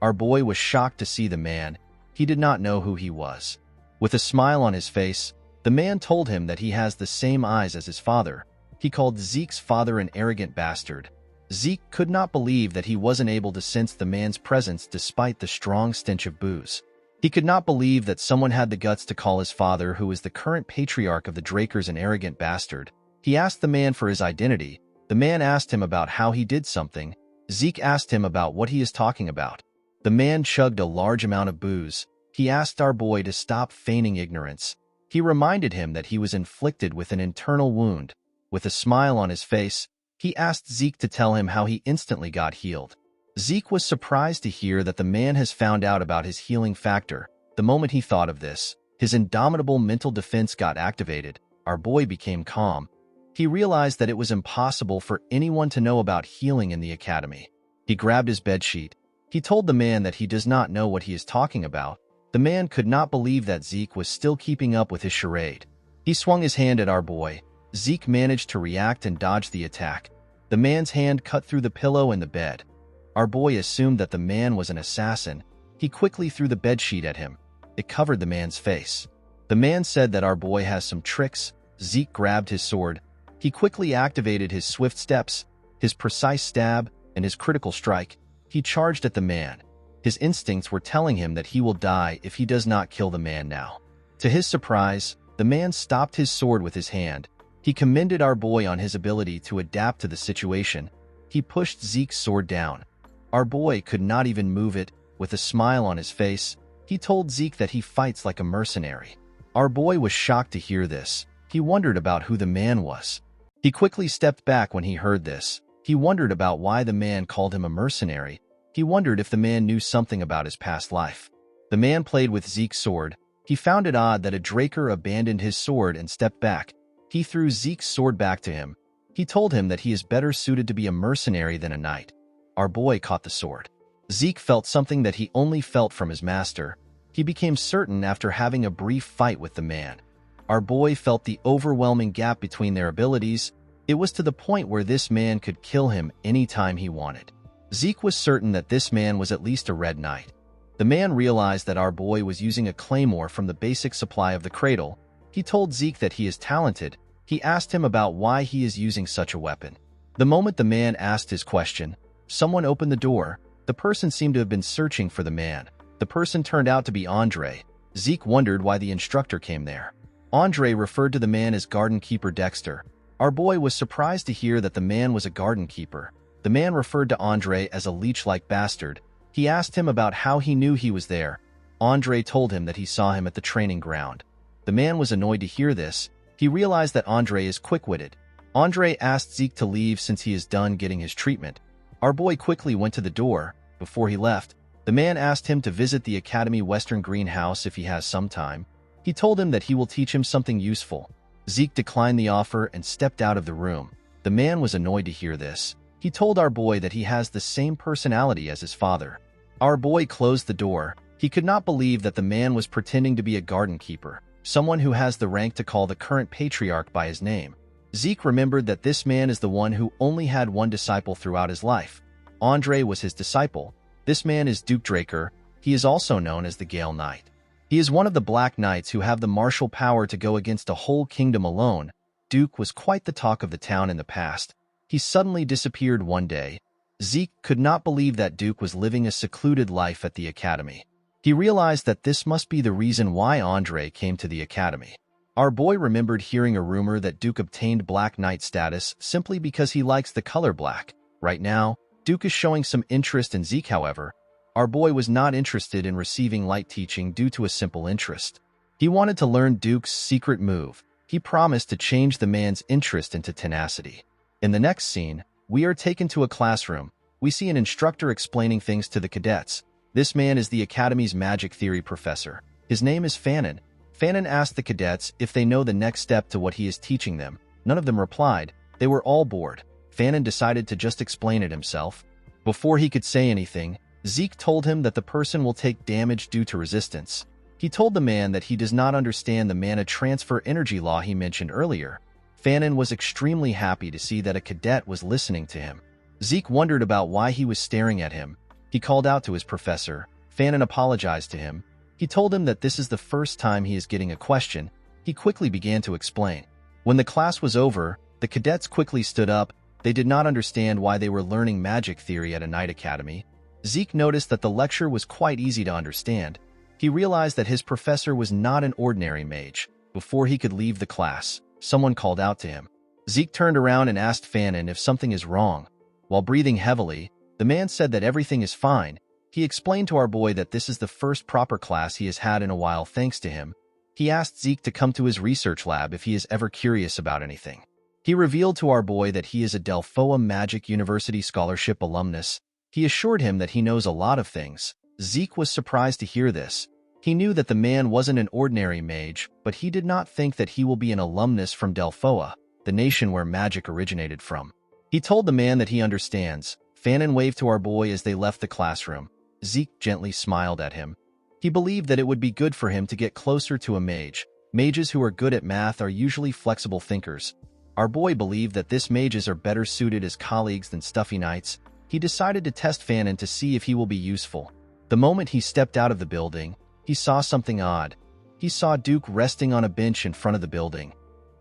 Our boy was shocked to see the man. He did not know who he was. With a smile on his face, the man told him that he has the same eyes as his father. He called Zeke's father an arrogant bastard. Zeke could not believe that he wasn't able to sense the man's presence despite the strong stench of booze. He could not believe that someone had the guts to call his father, who is the current patriarch of the Drakers, an arrogant bastard. He asked the man for his identity. The man asked him about how he did something. Zeke asked him about what he is talking about. The man chugged a large amount of booze. He asked our boy to stop feigning ignorance. He reminded him that he was inflicted with an internal wound. With a smile on his face, he asked Zeke to tell him how he instantly got healed. Zeke was surprised to hear that the man has found out about his healing factor. The moment he thought of this, his indomitable mental defense got activated. Our boy became calm. He realized that it was impossible for anyone to know about healing in the academy. He grabbed his bedsheet. He told the man that he does not know what he is talking about. The man could not believe that Zeke was still keeping up with his charade. He swung his hand at our boy. Zeke managed to react and dodge the attack. The man's hand cut through the pillow and the bed. Our boy assumed that the man was an assassin. He quickly threw the bedsheet at him. It covered the man's face. The man said that our boy has some tricks. Zeke grabbed his sword. He quickly activated his swift steps, his precise stab, and his critical strike. He charged at the man. His instincts were telling him that he will die if he does not kill the man now. To his surprise, the man stopped his sword with his hand. He commended our boy on his ability to adapt to the situation. He pushed Zeke's sword down. Our boy could not even move it. With a smile on his face, he told Zeke that he fights like a mercenary. Our boy was shocked to hear this. He wondered about who the man was. He quickly stepped back when he heard this. He wondered about why the man called him a mercenary. He wondered if the man knew something about his past life. The man played with Zeke's sword. He found it odd that a Draker abandoned his sword and stepped back. He threw Zeke's sword back to him. He told him that he is better suited to be a mercenary than a knight. Our boy caught the sword. Zeke felt something that he only felt from his master. He became certain after having a brief fight with the man. Our boy felt the overwhelming gap between their abilities. It was to the point where this man could kill him anytime he wanted. Zeke was certain that this man was at least a red knight. The man realized that our boy was using a claymore from the basic supply of the cradle. He told Zeke that he is talented. He asked him about why he is using such a weapon. The moment the man asked his question, someone opened the door. The person seemed to have been searching for the man. The person turned out to be Andre. Zeke wondered why the instructor came there. Andre referred to the man as Garden Keeper Dexter. Our boy was surprised to hear that the man was a garden keeper. The man referred to Andre as a leech-like bastard. He asked him about how he knew he was there. Andre told him that he saw him at the training ground. The man was annoyed to hear this. He realized that Andre is quick-witted. Andre asked Zeke to leave since he is done getting his treatment. Our boy quickly went to the door. Before he left, the man asked him to visit the Academy Western Greenhouse if he has some time. He told him that he will teach him something useful. Zeke declined the offer and stepped out of the room. The man was annoyed to hear this. He told our boy that he has the same personality as his father. Our boy closed the door. He could not believe that the man was pretending to be a garden keeper, someone who has the rank to call the current patriarch by his name. Zeke remembered that this man is the one who only had one disciple throughout his life. Andre was his disciple. This man is Duke Draker. He is also known as the Gale Knight. He is one of the Black Knights who have the martial power to go against a whole kingdom alone. Duke was quite the talk of the town in the past. He suddenly disappeared one day. Zeke could not believe that Duke was living a secluded life at the academy. He realized that this must be the reason why Andre came to the academy. Our boy remembered hearing a rumor that Duke obtained Black Knight status simply because he likes the color black. Right now, Duke is showing some interest in Zeke, however. Our boy was not interested in receiving light teaching due to a simple interest. He wanted to learn Duke's secret move. He promised to change the man's interest into tenacity. In the next scene, we are taken to a classroom. We see an instructor explaining things to the cadets. This man is the Academy's magic theory professor. His name is Fannin. Fannin asked the cadets if they know the next step to what he is teaching them. None of them replied. They were all bored. Fannin decided to just explain it himself. Before he could say anything, Zeke told him that the person will take damage due to resistance. He told the man that he does not understand the mana transfer energy law he mentioned earlier. Fannin was extremely happy to see that a cadet was listening to him. Zeke wondered about why he was staring at him. He called out to his professor. Fannin apologized to him. He told him that this is the first time he is getting a question. He quickly began to explain. When the class was over, the cadets quickly stood up. They did not understand why they were learning magic theory at a night academy. Zeke noticed that the lecture was quite easy to understand. He realized that his professor was not an ordinary mage. Before he could leave the class, someone called out to him. Zeke turned around and asked Fanon if something is wrong. While breathing heavily, the man said that everything is fine. He explained to our boy that this is the first proper class he has had in a while thanks to him. He asked Zeke to come to his research lab if he is ever curious about anything. He revealed to our boy that he is a Delphoa Magic University Scholarship alumnus. He assured him that he knows a lot of things. Zeke was surprised to hear this. He knew that the man wasn't an ordinary mage, but he did not think that he will be an alumnus from Delphoa, the nation where magic originated from. He told the man that he understands. Fanon waved to our boy as they left the classroom. Zeke gently smiled at him. He believed that it would be good for him to get closer to a mage. Mages who are good at math are usually flexible thinkers. Our boy believed that this mages are better suited as colleagues than stuffy knights. He decided to test Fanon to see if he will be useful. The moment he stepped out of the building, he saw something odd. He saw Duke resting on a bench in front of the building.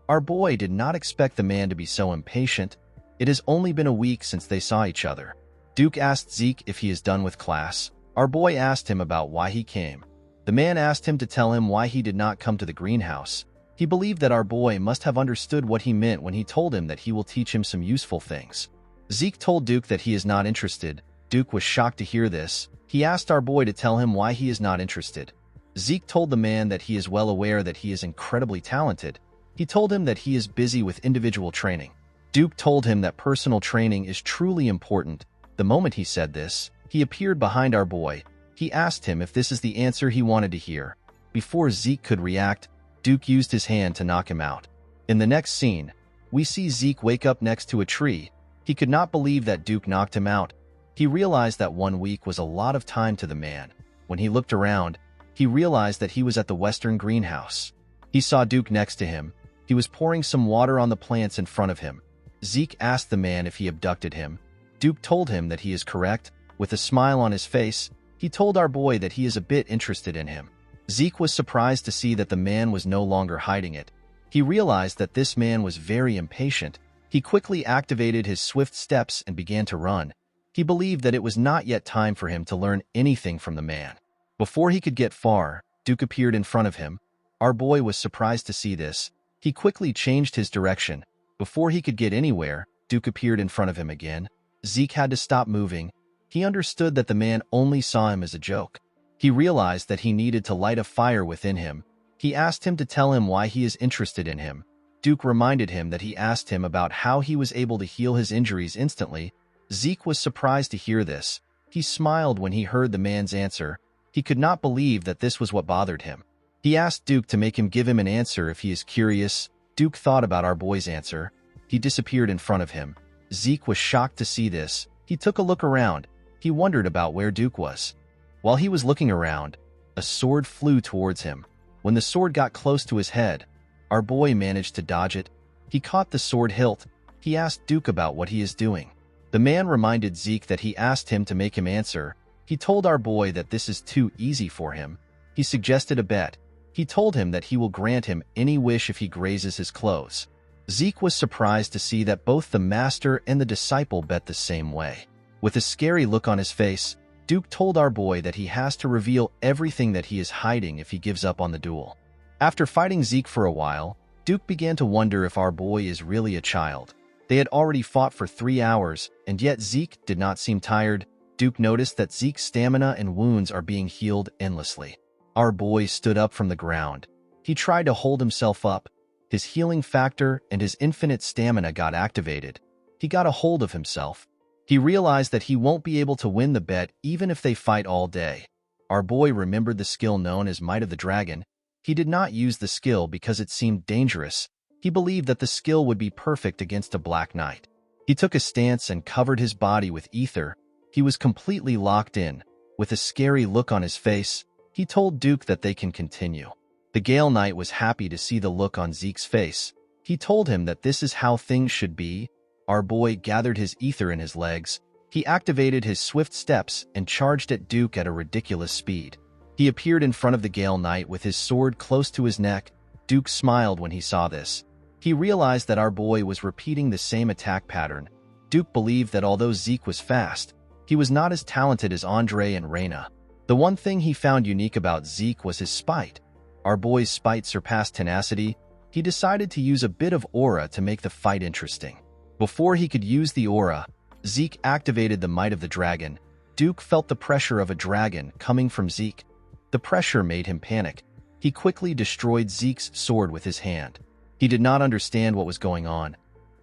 Our boy did not expect the man to be so impatient. It has only been a week since they saw each other. Duke asked Zeke if he is done with class. Our boy asked him about why he came. The man asked him to tell him why he did not come to the greenhouse. He believed that our boy must have understood what he meant when he told him that he will teach him some useful things. Zeke told Duke that he is not interested. Duke was shocked to hear this. He asked our boy to tell him why he is not interested. Zeke told the man that he is well aware that he is incredibly talented. He told him that he is busy with individual training. Duke told him that personal training is truly important. The moment he said this, he appeared behind our boy. He asked him if this is the answer he wanted to hear. Before Zeke could react, Duke used his hand to knock him out. In the next scene, we see Zeke wake up next to a tree. He could not believe that Duke knocked him out. He realized that 1 week was a lot of time to the man. When he looked around, he realized that he was at the western greenhouse. He saw Duke next to him. He was pouring some water on the plants in front of him. Zeke asked the man if he abducted him. Duke told him that he is correct. With a smile on his face, he told our boy that he is a bit interested in him. Zeke was surprised to see that the man was no longer hiding it. He realized that this man was very impatient. He quickly activated his swift steps and began to run. He believed that it was not yet time for him to learn anything from the man. Before he could get far, Duke appeared in front of him. Our boy was surprised to see this. He quickly changed his direction. Before he could get anywhere, Duke appeared in front of him again. Zeke had to stop moving. He understood that the man only saw him as a joke. He realized that he needed to light a fire within him. He asked him to tell him why he is interested in him. Duke reminded him that he asked him about how he was able to heal his injuries instantly. Zeke was surprised to hear this. He smiled when he heard the man's answer. He could not believe that this was what bothered him. He asked Duke to make him give him an answer if he is curious. Duke thought about our boy's answer. He disappeared in front of him. Zeke was shocked to see this. He took a look around. He wondered about where Duke was. While he was looking around, a sword flew towards him. When the sword got close to his head, our boy managed to dodge it. He caught the sword hilt. He asked Duke about what he is doing. The man reminded Zeke that he asked him to make him answer. He told our boy that this is too easy for him. He suggested a bet. He told him that he will grant him any wish if he grazes his clothes. Zeke was surprised to see that both the master and the disciple bet the same way. With a scary look on his face, Duke told our boy that he has to reveal everything that he is hiding if he gives up on the duel. After fighting Zeke for a while, Duke began to wonder if our boy is really a child. They had already fought for 3 hours, and yet Zeke did not seem tired. Duke noticed that Zeke's stamina and wounds are being healed endlessly. Our boy stood up from the ground. He tried to hold himself up. His healing factor and his infinite stamina got activated. He got a hold of himself. He realized that he won't be able to win the bet even if they fight all day. Our boy remembered the skill known as Might of the Dragon. He did not use the skill because it seemed dangerous. He believed that the skill would be perfect against a Black Knight. He took a stance and covered his body with ether. He was completely locked in. With a scary look on his face, he told Duke that they can continue. The Gale Knight was happy to see the look on Zeke's face. He told him that this is how things should be. Our boy gathered his ether in his legs. He activated his swift steps and charged at Duke at a ridiculous speed. He appeared in front of the Gale Knight with his sword close to his neck. Duke smiled when he saw this. He realized that our boy was repeating the same attack pattern. Duke believed that although Zeke was fast, he was not as talented as Andre and Reyna. The one thing he found unique about Zeke was his spite. Our boy's spite surpassed tenacity. He decided to use a bit of aura to make the fight interesting. Before he could use the aura, Zeke activated the might of the dragon. Duke felt the pressure of a dragon coming from Zeke. The pressure made him panic. He quickly destroyed Zeke's sword with his hand. He did not understand what was going on.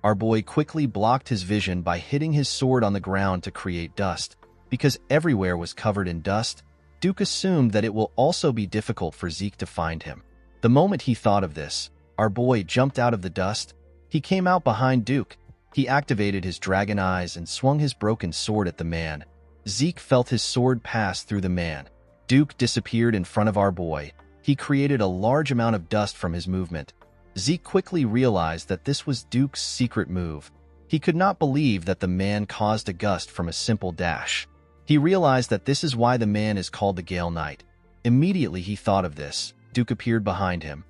Our boy quickly blocked his vision by hitting his sword on the ground to create dust. Because everywhere was covered in dust, Duke assumed that it will also be difficult for Zeke to find him. The moment he thought of this, our boy jumped out of the dust. He came out behind Duke. He activated his dragon eyes and swung his broken sword at the man. Zeke felt his sword pass through the man. Duke disappeared in front of our boy. He created a large amount of dust from his movement. Zeke quickly realized that this was Duke's secret move. He could not believe that the man caused a gust from a simple dash. He realized that this is why the man is called the Gale Knight. Immediately he thought of this. Duke appeared behind him.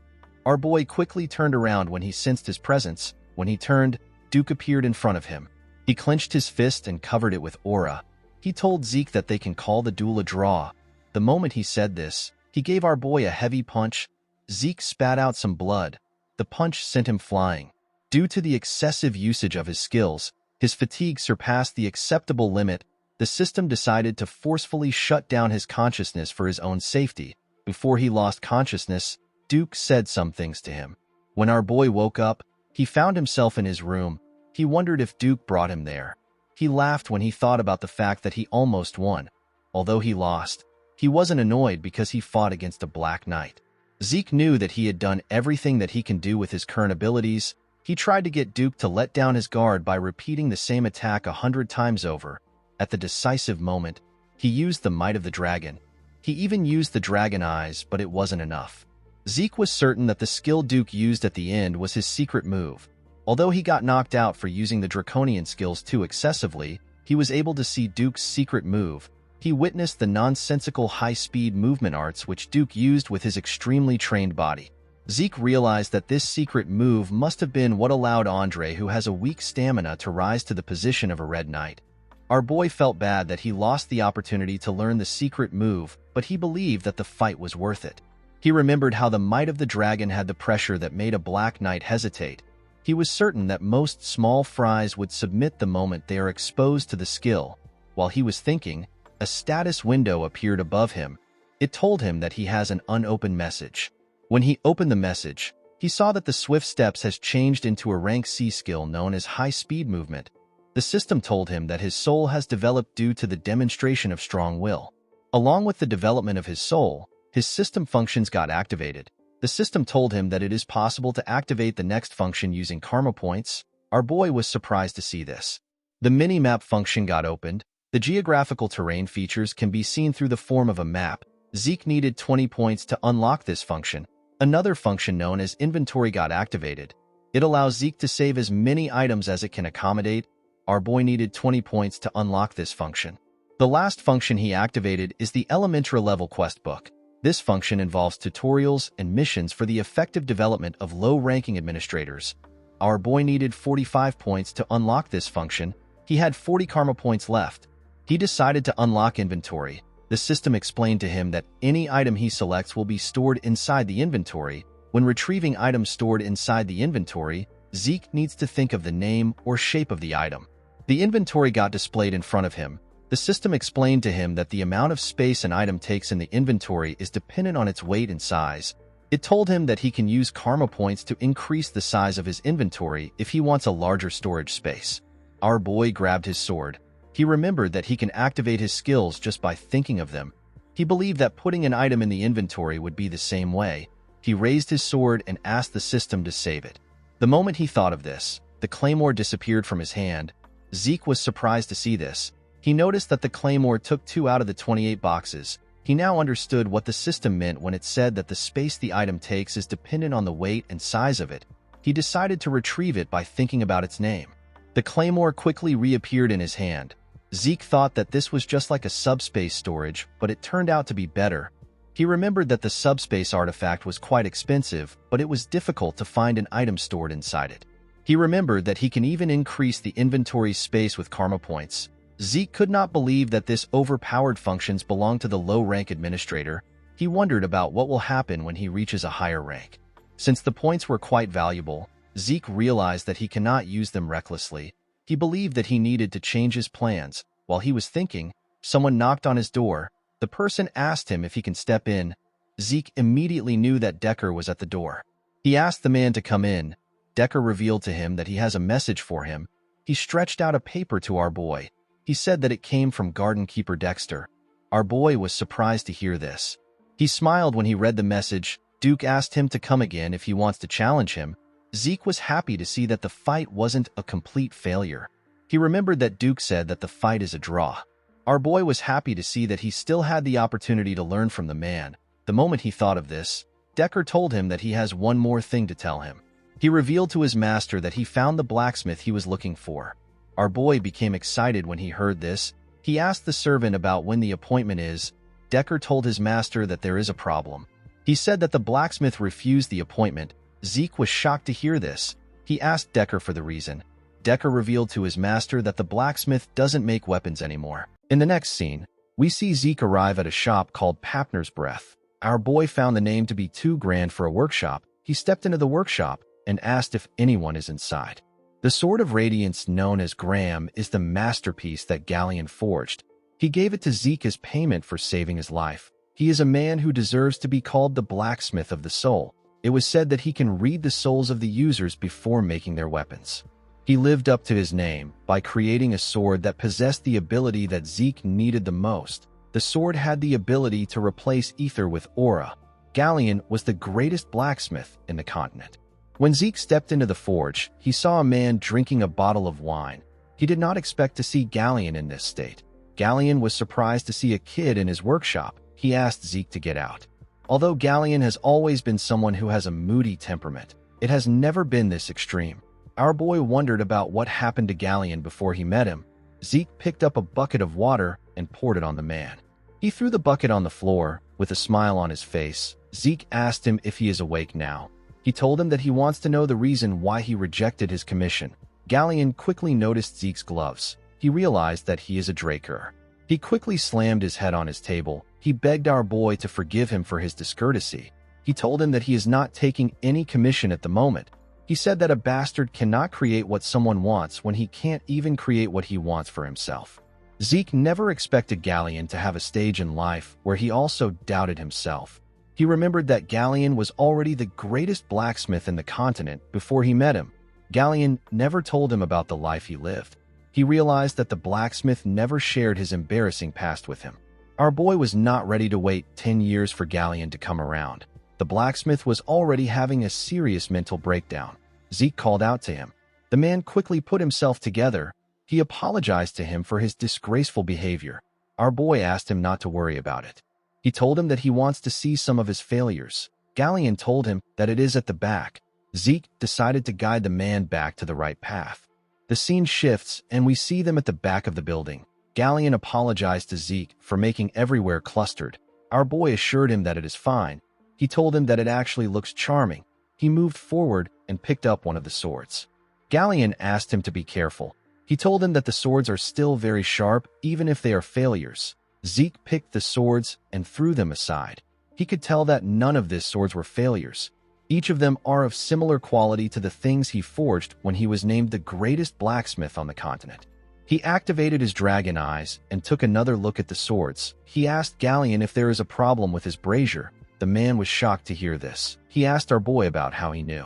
Our boy quickly turned around when he sensed his presence. When he turned, Duke appeared in front of him. He clenched his fist and covered it with aura. He told Zeke that they can call the duel a draw. The moment he said this, he gave our boy a heavy punch. Zeke spat out some blood. The punch sent him flying. Due to the excessive usage of his skills, his fatigue surpassed the acceptable limit. The system decided to forcefully shut down his consciousness for his own safety. Before he lost consciousness, Duke said some things to him. When our boy woke up, he found himself in his room. He wondered if Duke brought him there. He laughed when he thought about the fact that he almost won. Although he lost, he wasn't annoyed because he fought against a Black Knight. Zeke knew that he had done everything that he can do with his current abilities. He tried to get Duke to let down his guard by repeating the same attack 100 times over. At the decisive moment, he used the might of the dragon. He even used the dragon eyes, but it wasn't enough. Zeke was certain that the skill Duke used at the end was his secret move. Although he got knocked out for using the draconian skills too excessively, he was able to see Duke's secret move. He witnessed the nonsensical high-speed movement arts which Duke used with his extremely trained body. Zeke realized that this secret move must have been what allowed Andre, who has a weak stamina, to rise to the position of a Red Knight. Our boy felt bad that he lost the opportunity to learn the secret move, but he believed that the fight was worth it. He remembered how the might of the dragon had the pressure that made a Black Knight hesitate. He was certain that most small fries would submit the moment they are exposed to the skill. While he was thinking, a status window appeared above him. It told him that he has an unopened message. When he opened the message, he saw that the Swift Steps has changed into a rank C skill known as High Speed Movement. The system told him that his soul has developed due to the demonstration of strong will. Along with the development of his soul, his system functions got activated. The system told him that it is possible to activate the next function using karma points. Our boy was surprised to see this. The mini-map function got opened. The geographical terrain features can be seen through the form of a map. Zeke needed 20 points to unlock this function. Another function known as inventory got activated. It allows Zeke to save as many items as it can accommodate. Our boy needed 20 points to unlock this function. The last function he activated is the Elementra level quest book. This function involves tutorials and missions for the effective development of low-ranking administrators. Our boy needed 45 points to unlock this function. He had 40 karma points left. He decided to unlock inventory. The system explained to him that any item he selects will be stored inside the inventory. When retrieving items stored inside the inventory, Zeke needs to think of the name or shape of the item. The inventory got displayed in front of him. The system explained to him that the amount of space an item takes in the inventory is dependent on its weight and size. It told him that he can use karma points to increase the size of his inventory if he wants a larger storage space. Our boy grabbed his sword. He remembered that he can activate his skills just by thinking of them. He believed that putting an item in the inventory would be the same way. He raised his sword and asked the system to save it. The moment he thought of this, the claymore disappeared from his hand. Zeke was surprised to see this. He noticed that the claymore took 2 out of the 28 boxes. He now understood what the system meant when it said that the space the item takes is dependent on the weight and size of it. He decided to retrieve it by thinking about its name. The claymore quickly reappeared in his hand. Zeke thought that this was just like a subspace storage, but it turned out to be better. He remembered that the subspace artifact was quite expensive, but it was difficult to find an item stored inside it. He remembered that he can even increase the inventory space with karma points. Zeke could not believe that this overpowered functions belonged to the low-rank administrator. He wondered about what will happen when he reaches a higher rank. Since the points were quite valuable, Zeke realized that he cannot use them recklessly. He believed that he needed to change his plans. While he was thinking, someone knocked on his door. The person asked him if he can step in. Zeke immediately knew that Decker was at the door. He asked the man to come in. Decker revealed to him that he has a message for him. He stretched out a paper to our boy. He said that it came from garden keeper Dexter. Our boy was surprised to hear this. He smiled when he read the message. Duke asked him to come again if he wants to challenge him. Zeke was happy to see that the fight wasn't a complete failure. He remembered that Duke said that the fight is a draw. Our boy was happy to see that he still had the opportunity to learn from the man. The moment he thought of this, Decker told him that he has one more thing to tell him. He revealed to his master that he found the blacksmith he was looking for. Our boy became excited when he heard this. He asked the servant about when the appointment is. Decker told his master that there is a problem. He said that the blacksmith refused the appointment. Zeke was shocked to hear this. He asked Decker for the reason. Decker revealed to his master that the blacksmith doesn't make weapons anymore. In the next scene, we see Zeke arrive at a shop called Papner's Breath. Our boy found the name to be too grand for a workshop. He stepped into the workshop and asked if anyone is inside. The Sword of Radiance, known as Graham, is the masterpiece that Galleon forged. He gave it to Zeke as payment for saving his life. He is a man who deserves to be called the blacksmith of the soul. It was said that he can read the souls of the users before making their weapons. He lived up to his name by creating a sword that possessed the ability that Zeke needed the most. The sword had the ability to replace ether with aura. Galleon was the greatest blacksmith in the continent. When Zeke stepped into the forge, he saw a man drinking a bottle of wine. He did not expect to see Galleon in this state. Galleon was surprised to see a kid in his workshop. He asked Zeke to get out. Although Galleon has always been someone who has a moody temperament, it has never been this extreme. Our boy wondered about what happened to Galleon before he met him. Zeke picked up a bucket of water and poured it on the man. He threw the bucket on the floor. With a smile on his face, Zeke asked him if he is awake now. He told him that he wants to know the reason why he rejected his commission. Galleon quickly noticed Zeke's gloves. He realized that he is a Draker. He quickly slammed his head on his table. He begged our boy to forgive him for his discourtesy. He told him that he is not taking any commission at the moment. He said that a bastard cannot create what someone wants when he can't even create what he wants for himself. Zeke never expected Galleon to have a stage in life where he also doubted himself. He remembered that Galleon was already the greatest blacksmith in the continent before he met him. Galleon never told him about the life he lived. He realized that the blacksmith never shared his embarrassing past with him. Our boy was not ready to wait 10 years for Galleon to come around. The blacksmith was already having a serious mental breakdown. Zeke called out to him. The man quickly put himself together. He apologized to him for his disgraceful behavior. Our boy asked him not to worry about it. He told him that he wants to see some of his failures. Galleon told him that it is at the back. Zeke decided to guide the man back to the right path. The scene shifts, and we see them at the back of the building. Galleon apologized to Zeke for making everywhere clustered. Our boy assured him that it is fine. He told him that it actually looks charming. He moved forward and picked up one of the swords. Galleon asked him to be careful. He told him that the swords are still very sharp, even if they are failures. Zeke picked the swords and threw them aside. He could tell that none of these swords were failures. Each of them are of similar quality to the things he forged when he was named the greatest blacksmith on the continent. He activated his dragon eyes and took another look at the swords. He asked Galleon if there is a problem with his brazier. The man was shocked to hear this. He asked our boy about how he knew.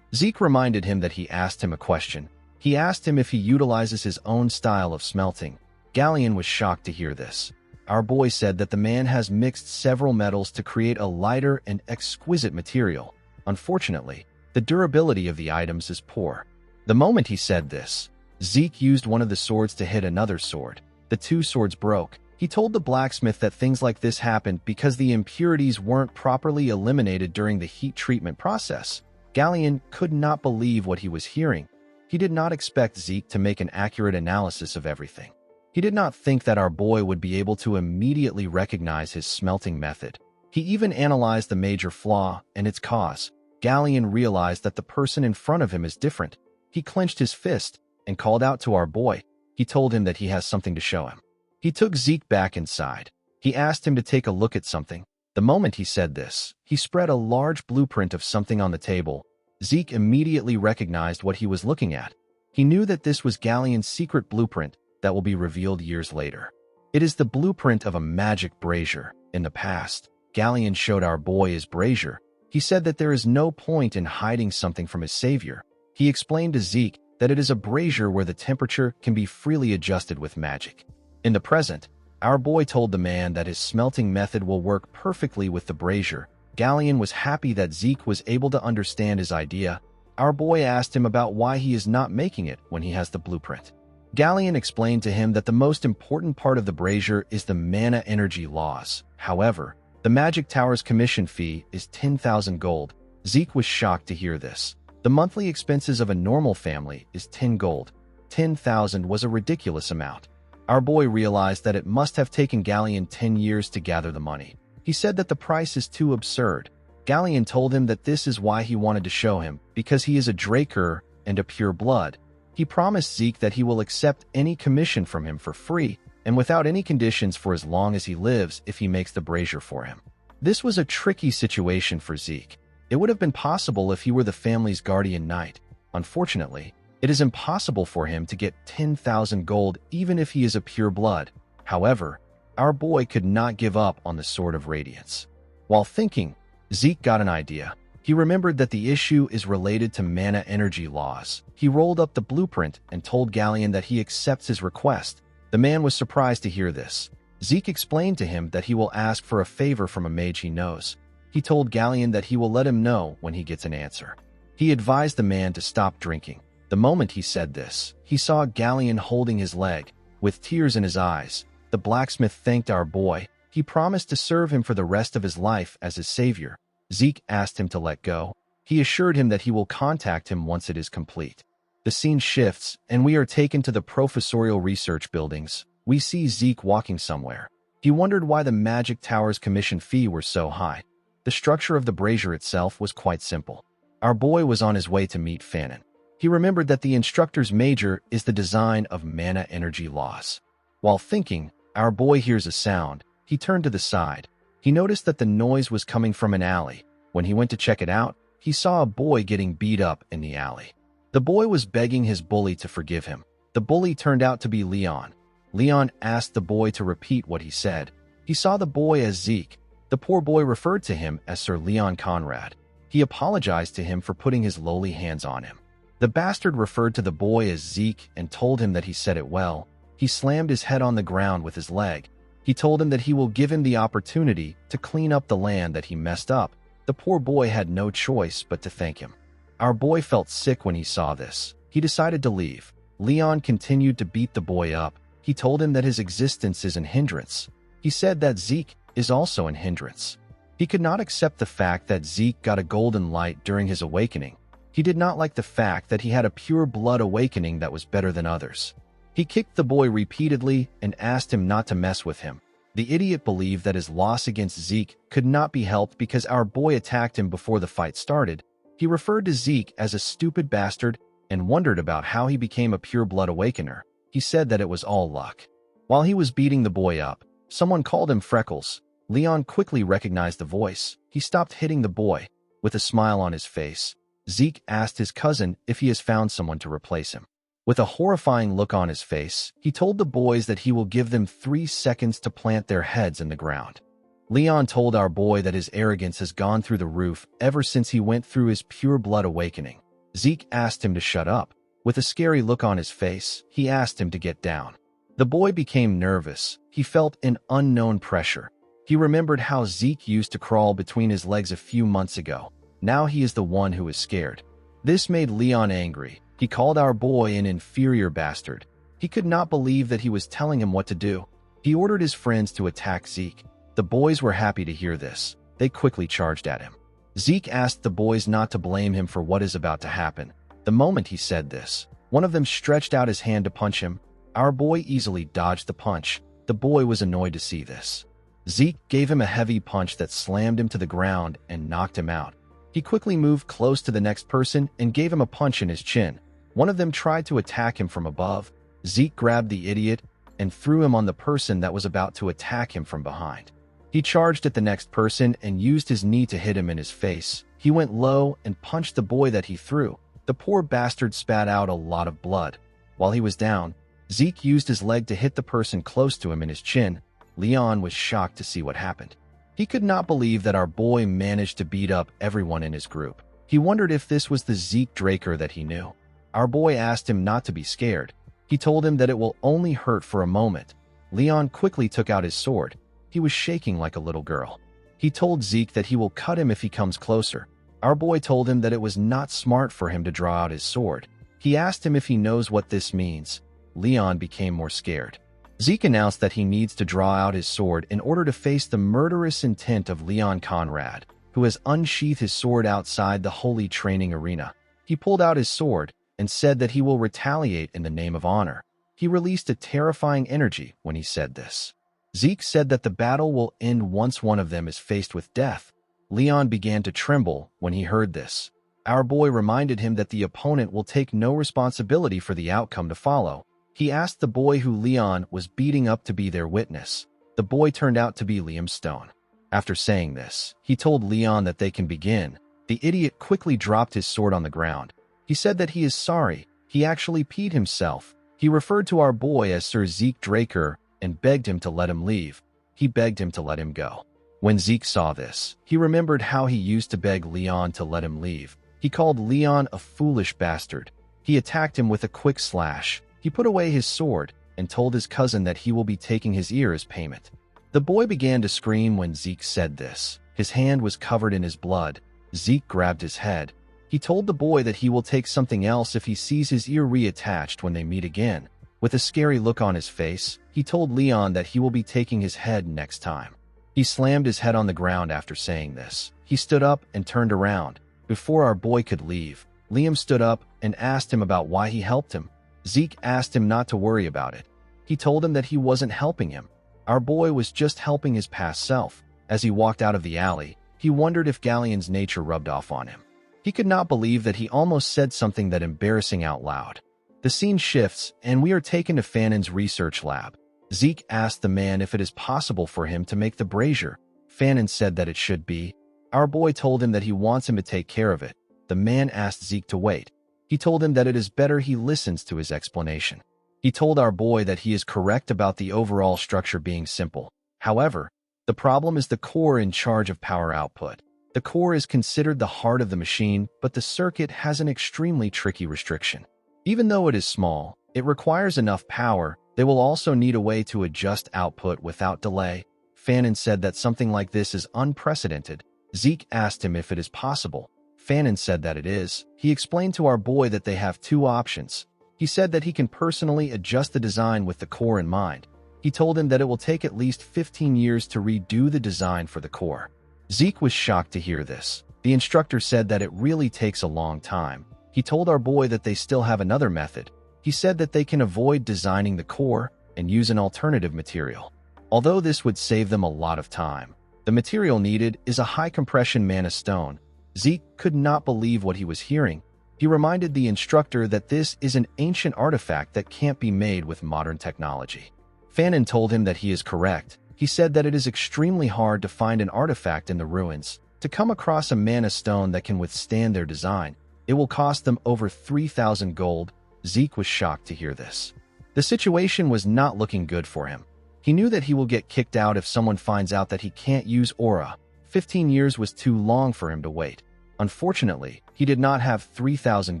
Zeke reminded him that he asked him a question. He asked him if he utilizes his own style of smelting. Galleon was shocked to hear this. Our boy said that the man has mixed several metals to create a lighter and exquisite material. Unfortunately, the durability of the items is poor. The moment he said this, Zeke used one of the swords to hit another sword. The two swords broke. He told the blacksmith that things like this happened because the impurities weren't properly eliminated during the heat treatment process. Galleon could not believe what he was hearing. He did not expect Zeke to make an accurate analysis of everything. He did not think that our boy would be able to immediately recognize his smelting method. He even analyzed the major flaw and its cause. Galleon realized that the person in front of him is different. He clenched his fist and called out to our boy. He told him that he has something to show him. He took Zeke back inside. He asked him to take a look at something. The moment he said this, he spread a large blueprint of something on the table. Zeke immediately recognized what he was looking at. He knew that this was Galleon's secret blueprint that will be revealed years later. It is the blueprint of a magic brazier. In the past, Galleon showed our boy his brazier. He said that there is no point in hiding something from his savior. He explained to Zeke that it is a brazier where the temperature can be freely adjusted with magic. In the present, our boy told the man that his smelting method will work perfectly with the brazier. Galleon was happy that Zeke was able to understand his idea. Our boy asked him about why he is not making it when he has the blueprint. Galleon explained to him that the most important part of the brazier is the mana energy laws. However, the Magic Tower's commission fee is 10,000 gold. Zeke was shocked to hear this. The monthly expenses of a normal family is 10 gold. 10,000 was a ridiculous amount. Our boy realized that it must have taken Galleon 10 years to gather the money. He said that the price is too absurd. Galleon told him that this is why he wanted to show him, because he is a Draker and a pure blood. He promised Zeke that he will accept any commission from him for free and without any conditions for as long as he lives if he makes the brazier for him. This was a tricky situation for Zeke. It would have been possible if he were the family's guardian knight. Unfortunately, it is impossible for him to get 10,000 gold even if he is a pure blood. However, our boy could not give up on the Sword of Radiance. While thinking, Zeke got an idea. He remembered that the issue is related to mana energy laws. He rolled up the blueprint and told Galleon that he accepts his request. The man was surprised to hear this. Zeke explained to him that he will ask for a favor from a mage he knows. He told Galleon that he will let him know when he gets an answer. He advised the man to stop drinking. The moment he said this, he saw Galleon holding his leg. With tears in his eyes, the blacksmith thanked our boy. He promised to serve him for the rest of his life as his savior. Zeke asked him to let go. He assured him that he will contact him once it is complete. The scene shifts, and we are taken to the professorial research buildings. We see Zeke walking somewhere. He wondered why the Magic Tower's commission fee were so high. The structure of the brazier itself was quite simple. Our boy was on his way to meet Fanon. He remembered that the instructor's major is the design of mana energy laws. While thinking, our boy hears a sound. He turned to the side. He noticed that the noise was coming from an alley. When he went to check it out, he saw a boy getting beat up in the alley. The boy was begging his bully to forgive him. The bully turned out to be Leon. Leon asked the boy to repeat what he said. He saw the boy as Zeke. The poor boy referred to him as Sir Leon Conrad. He apologized to him for putting his lowly hands on him. The bastard referred to the boy as Zeke and told him that he said it well. He slammed his head on the ground with his leg. He told him that he will give him the opportunity to clean up the land that he messed up. The poor boy had no choice but to thank him. Our boy felt sick when he saw this. He decided to leave. Leon continued to beat the boy up. He told him that his existence is an hindrance. He said that Zeke is also an hindrance. He could not accept the fact that Zeke got a golden light during his awakening. He did not like the fact that he had a pure blood awakening that was better than others. He kicked the boy repeatedly and asked him not to mess with him. The idiot believed that his loss against Zeke could not be helped because our boy attacked him before the fight started. He referred to Zeke as a stupid bastard and wondered about how he became a pure blood awakener. He said that it was all luck. While he was beating the boy up, someone called him Freckles. Leon quickly recognized the voice. He stopped hitting the boy. With a smile on his face, Zeke asked his cousin if he has found someone to replace him. With a horrifying look on his face, he told the boys that he will give them 3 seconds to plant their heads in the ground. Leon told our boy that his arrogance has gone through the roof ever since he went through his pure blood awakening. Zeke asked him to shut up. With a scary look on his face, he asked him to get down. The boy became nervous. He felt an unknown pressure. He remembered how Zeke used to crawl between his legs a few months ago. Now he is the one who is scared. This made Leon angry. He called our boy an inferior bastard. He could not believe that he was telling him what to do. He ordered his friends to attack Zeke. The boys were happy to hear this. They quickly charged at him. Zeke asked the boys not to blame him for what is about to happen. The moment he said this, one of them stretched out his hand to punch him. Our boy easily dodged the punch. The boy was annoyed to see this. Zeke gave him a heavy punch that slammed him to the ground and knocked him out. He quickly moved close to the next person and gave him a punch in his chin. One of them tried to attack him from above. Zeke grabbed the idiot and threw him on the person that was about to attack him from behind. He charged at the next person and used his knee to hit him in his face. He went low and punched the boy that he threw. The poor bastard spat out a lot of blood. While he was down, Zeke used his leg to hit the person close to him in his chin. Leon was shocked to see what happened. He could not believe that our boy managed to beat up everyone in his group. He wondered if this was the Zeke Draker that he knew. Our boy asked him not to be scared. He told him that it will only hurt for a moment. Leon quickly took out his sword. He was shaking like a little girl. He told Zeke that he will cut him if he comes closer. Our boy told him that it was not smart for him to draw out his sword. He asked him if he knows what this means. Leon became more scared. Zeke announced that he needs to draw out his sword in order to face the murderous intent of Leon Conrad, who has unsheathed his sword outside the holy training arena. He pulled out his sword and said that he will retaliate in the name of honor. He released a terrifying energy when he said this. Zeke said that the battle will end once one of them is faced with death. Leon began to tremble when he heard this. Our boy reminded him that the opponent will take no responsibility for the outcome to follow. He asked the boy who Leon was beating up to be their witness. The boy turned out to be Liam Stone. After saying this, he told Leon that they can begin. The idiot quickly dropped his sword on the ground. He said that he is sorry. He actually peed himself. He referred to our boy as Sir Zeke Draker and begged him to let him leave. He begged him to let him go. When Zeke saw this, he remembered how he used to beg Leon to let him leave. He called Leon a foolish bastard. He attacked him with a quick slash. He put away his sword and told his cousin that he will be taking his ear as payment. The boy began to scream when Zeke said this. His hand was covered in his blood. Zeke grabbed his head. He told the boy that he will take something else if he sees his ear reattached when they meet again. With a scary look on his face, he told Leon that he will be taking his head next time. He slammed his head on the ground after saying this. He stood up and turned around. Before our boy could leave, Liam stood up and asked him about why he helped him. Zeke asked him not to worry about it. He told him that he wasn't helping him. Our boy was just helping his past self. As he walked out of the alley, he wondered if Galleon's nature rubbed off on him. He could not believe that he almost said something that embarrassing out loud. The scene shifts, and we are taken to Fanon's research lab. Zeke asked the man if it is possible for him to make the brazier. Fanon said that it should be. Our boy told him that he wants him to take care of it. The man asked Zeke to wait. He told him that it is better he listens to his explanation. He told our boy that he is correct about the overall structure being simple. However, the problem is the core in charge of power output. The core is considered the heart of the machine, but the circuit has an extremely tricky restriction. Even though it is small, it requires enough power. They will also need a way to adjust output without delay. Fanon said that something like this is unprecedented. Zeke asked him if it is possible. Fanon said that it is. He explained to our boy that they have two options. He said that he can personally adjust the design with the core in mind. He told him that it will take at least 15 years to redo the design for the core. Zeke was shocked to hear this. The instructor said that it really takes a long time. He told our boy that they still have another method. He said that they can avoid designing the core and use an alternative material. Although this would save them a lot of time, the material needed is a high-compression mana stone. Zeke could not believe what he was hearing. He reminded the instructor that this is an ancient artifact that can't be made with modern technology. Fanon told him that he is correct. He said that it is extremely hard to find an artifact in the ruins. To come across a mana stone that can withstand their design, it will cost them over 3,000 gold. Zeke was shocked to hear this. The situation was not looking good for him. He knew that he will get kicked out if someone finds out that he can't use aura. 15 years was too long for him to wait. Unfortunately, he did not have 3,000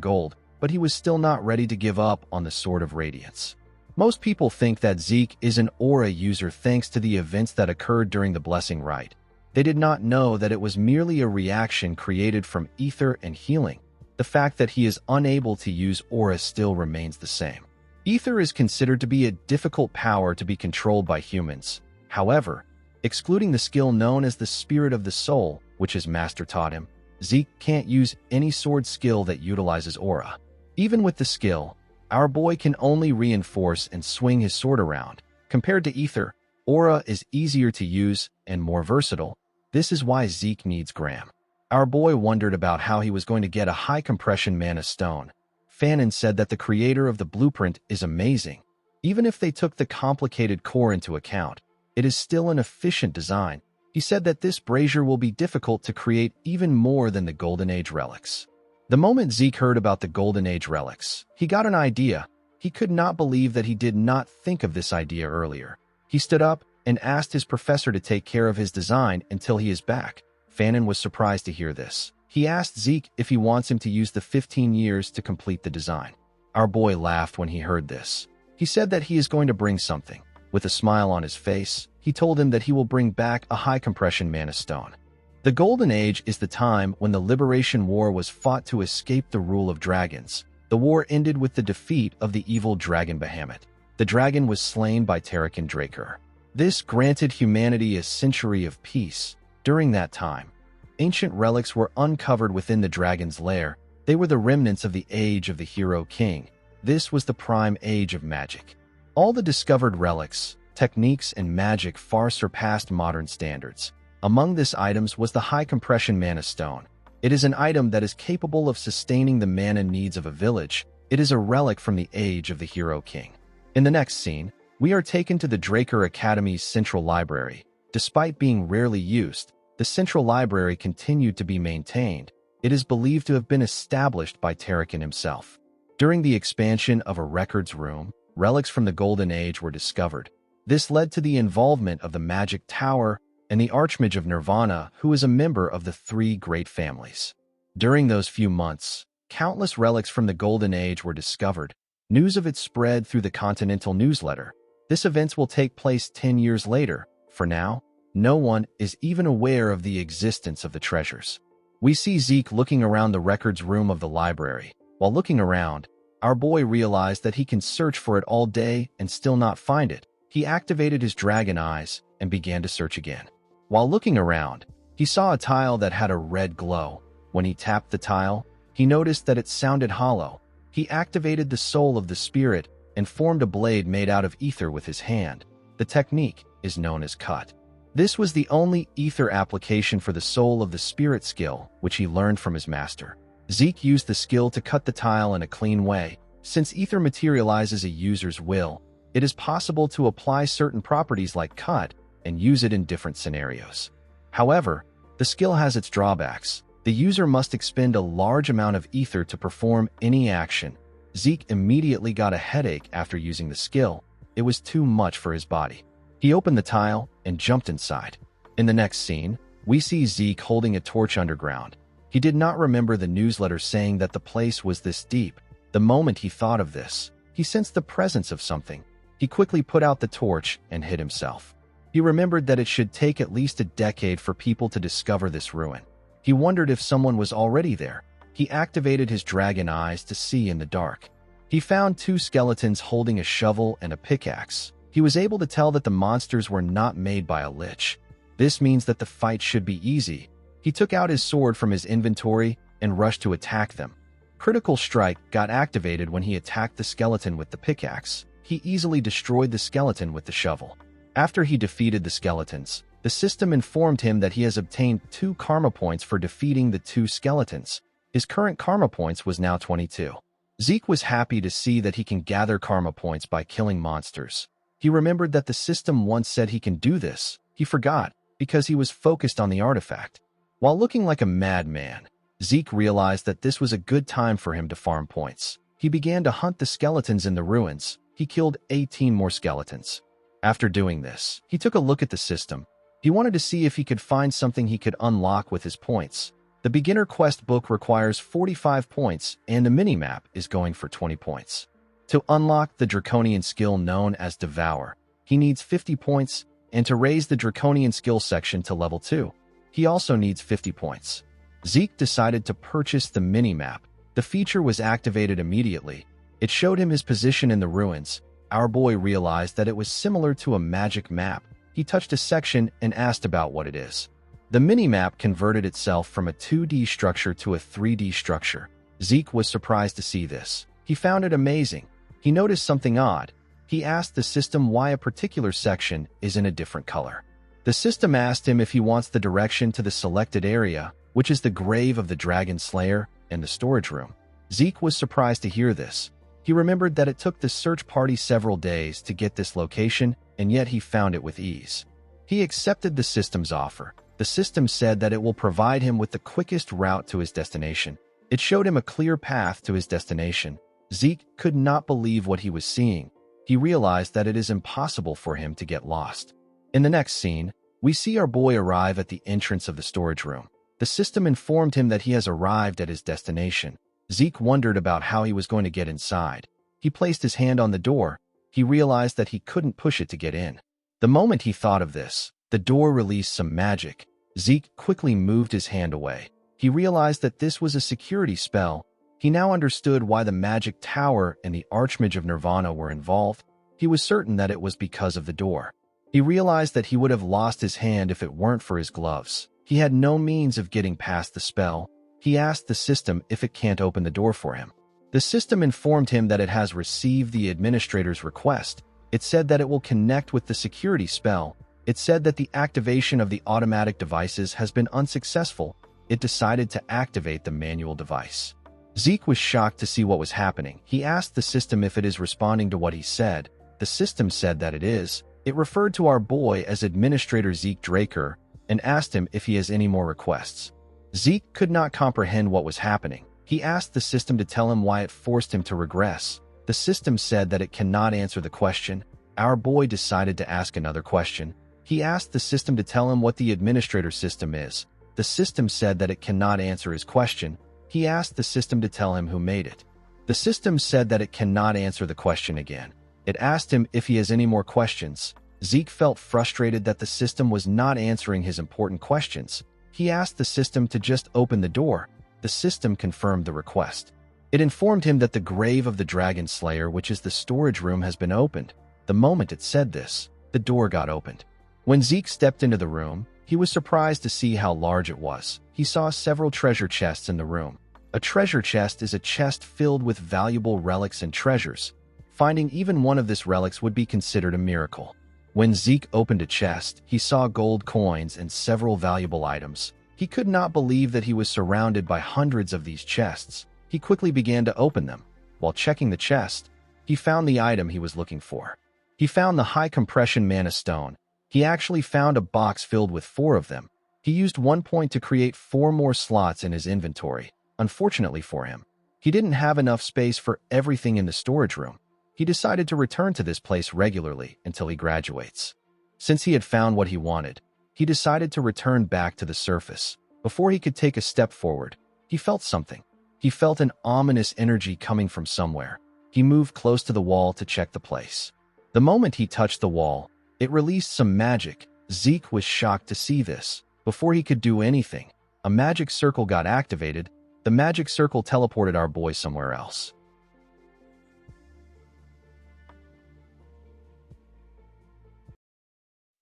gold, but he was still not ready to give up on the Sword of Radiance. Most people think that Zeke is an aura user thanks to the events that occurred during the Blessing Rite. They did not know that it was merely a reaction created from ether and healing. The fact that he is unable to use aura still remains the same. Ether is considered to be a difficult power to be controlled by humans. However, excluding the skill known as the Spirit of the Soul, which his master taught him, Zeke can't use any sword skill that utilizes aura. Even with the skill, our boy can only reinforce and swing his sword around. Compared to ether, aura is easier to use and more versatile. This is why Zeke needs Graham. Our boy wondered about how he was going to get a high-compression mana stone. Fanon said that the creator of the blueprint is amazing. Even if they took the complicated core into account, it is still an efficient design. He said that this brazier will be difficult to create even more than the Golden Age relics. The moment Zeke heard about the Golden Age relics, he got an idea. He could not believe that he did not think of this idea earlier. He stood up and asked his professor to take care of his design until he is back. Fanon was surprised to hear this. He asked Zeke if he wants him to use the 15 years to complete the design. Our boy laughed when he heard this. He said that he is going to bring something. With a smile on his face, he told him that he will bring back a high-compression mana stone. The Golden Age is the time when the Liberation War was fought to escape the rule of dragons. The war ended with the defeat of the evil dragon Bahamut. The dragon was slain by Tarakan Draker. This granted humanity a century of peace. During that time, ancient relics were uncovered within the dragon's lair. They were the remnants of the age of the Hero King. This was the prime age of magic. All the discovered relics, techniques, and magic far surpassed modern standards. Among these items was the high-compression mana stone. It is an item that is capable of sustaining the mana needs of a village. It is a relic from the age of the Hero King. In the next scene, we are taken to the Draker Academy's central library. Despite being rarely used, the central library continued to be maintained. It is believed to have been established by Tarakan himself. During the expansion of a records room, relics from the Golden Age were discovered. This led to the involvement of the Magic Tower and the Archmage of Nirvana, who is a member of the three great families. During those few months, countless relics from the Golden Age were discovered. News of it spread through the Continental newsletter. This event will take place 10 years later. For now, no one is even aware of the existence of the treasures. We see Zeke looking around the records room of the library. While looking around, our boy realized that he can search for it all day and still not find it. He activated his dragon eyes and began to search again. While looking around, he saw a tile that had a red glow. When he tapped the tile, he noticed that it sounded hollow. He activated the soul of the spirit and formed a blade made out of ether with his hand. The technique is known as cut. This was the only ether application for the soul of the spirit skill, which he learned from his master. Zeke used the skill to cut the tile in a clean way. Since ether materializes a user's will, it is possible to apply certain properties like cut and use it in different scenarios. However, the skill has its drawbacks. The user must expend a large amount of ether to perform any action. Zeke immediately got a headache after using the skill. It was too much for his body. He opened the tile and jumped inside. In the next scene, we see Zeke holding a torch underground. He did not remember the newsletter saying that the place was this deep. The moment he thought of this, he sensed the presence of something. He quickly put out the torch and hid himself. He remembered that it should take at least a decade for people to discover this ruin. He wondered if someone was already there. He activated his dragon eyes to see in the dark. He found two skeletons holding a shovel and a pickaxe. He was able to tell that the monsters were not made by a lich. This means that the fight should be easy. He took out his sword from his inventory and rushed to attack them. Critical Strike got activated when he attacked the skeleton with the pickaxe. He easily destroyed the skeleton with the shovel. After he defeated the skeletons, the system informed him that he has obtained 2 karma points for defeating the 2 skeletons. His current karma points was now 22. Zeke was happy to see that he can gather karma points by killing monsters. He remembered that the system once said he can do this. He forgot, because he was focused on the artifact. While looking like a madman, Zeke realized that this was a good time for him to farm points. He began to hunt the skeletons in the ruins. He killed 18 more skeletons. After doing this, he took a look at the system. He wanted to see if he could find something he could unlock with his points. The beginner quest book requires 45 points, and the minimap is going for 20 points. To unlock the draconian skill known as Devour, he needs 50 points, and to raise the draconian skill section to level 2, he also needs 50 points. Zeke decided to purchase the minimap. The feature was activated immediately. It showed him his position in the ruins. Our boy realized that it was similar to a magic map. He touched a section and asked about what it is. The minimap converted itself from a 2D structure to a 3D structure. Zeke was surprised to see this. He found it amazing. He noticed something odd. He asked the system why a particular section is in a different color. The system asked him if he wants the direction to the selected area, which is the grave of the Dragon Slayer and the storage room. Zeke was surprised to hear this. He remembered that it took the search party several days to get this location, and yet he found it with ease. He accepted the system's offer. The system said that it will provide him with the quickest route to his destination. It showed him a clear path to his destination. Zeke could not believe what he was seeing. He realized that it is impossible for him to get lost. In the next scene, we see our boy arrive at the entrance of the storage room. The system informed him that he has arrived at his destination. Zeke wondered about how he was going to get inside. He placed his hand on the door. He realized that he couldn't push it to get in. The moment he thought of this, the door released some magic. Zeke quickly moved his hand away. He realized that this was a security spell. He now understood why the magic tower and the Archmage of Nirvana were involved. He was certain that it was because of the door. He realized that he would have lost his hand if it weren't for his gloves. He had no means of getting past the spell. He asked the system if it can't open the door for him. The system informed him that it has received the administrator's request. It said that it will connect with the security spell. It said that the activation of the automatic devices has been unsuccessful. It decided to activate the manual device. Zeke was shocked to see what was happening. He asked the system if it is responding to what he said. The system said that it is. It referred to our boy as Administrator Zeke Draker and asked him if he has any more requests. Zeke could not comprehend what was happening. He asked the system to tell him why it forced him to regress. The system said that it cannot answer the question. Our boy decided to ask another question. He asked the system to tell him what the administrator system is. The system said that it cannot answer his question. He asked the system to tell him who made it. The system said that it cannot answer the question again. It asked him if he has any more questions. Zeke felt frustrated that the system was not answering his important questions. He asked the system to just open the door. The system confirmed the request. It informed him that the grave of the Dragon Slayer, which is the storage room, has been opened. The moment it said this, the door got opened. When Zeke stepped into the room, he was surprised to see how large it was. He saw several treasure chests in the room. A treasure chest is a chest filled with valuable relics and treasures. Finding even one of these relics would be considered a miracle. When Zeke opened a chest, he saw gold coins and several valuable items. He could not believe that he was surrounded by hundreds of these chests. He quickly began to open them. While checking the chest, he found the item he was looking for. He found the high compression mana stone. He actually found a box filled with 4 of them. He used 1 point to create 4 more slots in his inventory. Unfortunately for him, he didn't have enough space for everything in the storage room. He decided to return to this place regularly until he graduates. Since he had found what he wanted, he decided to return back to the surface. Before he could take a step forward, he felt something. He felt an ominous energy coming from somewhere. He moved close to the wall to check the place. The moment he touched the wall, it released some magic. Zeke was shocked to see this. Before he could do anything, a magic circle got activated. The magic circle teleported our boy somewhere else.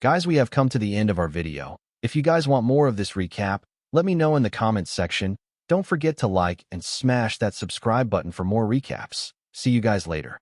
Guys, we have come to the end of our video. If you guys want more of this recap, let me know in the comments section. Don't forget to like and smash that subscribe button for more recaps. See you guys later.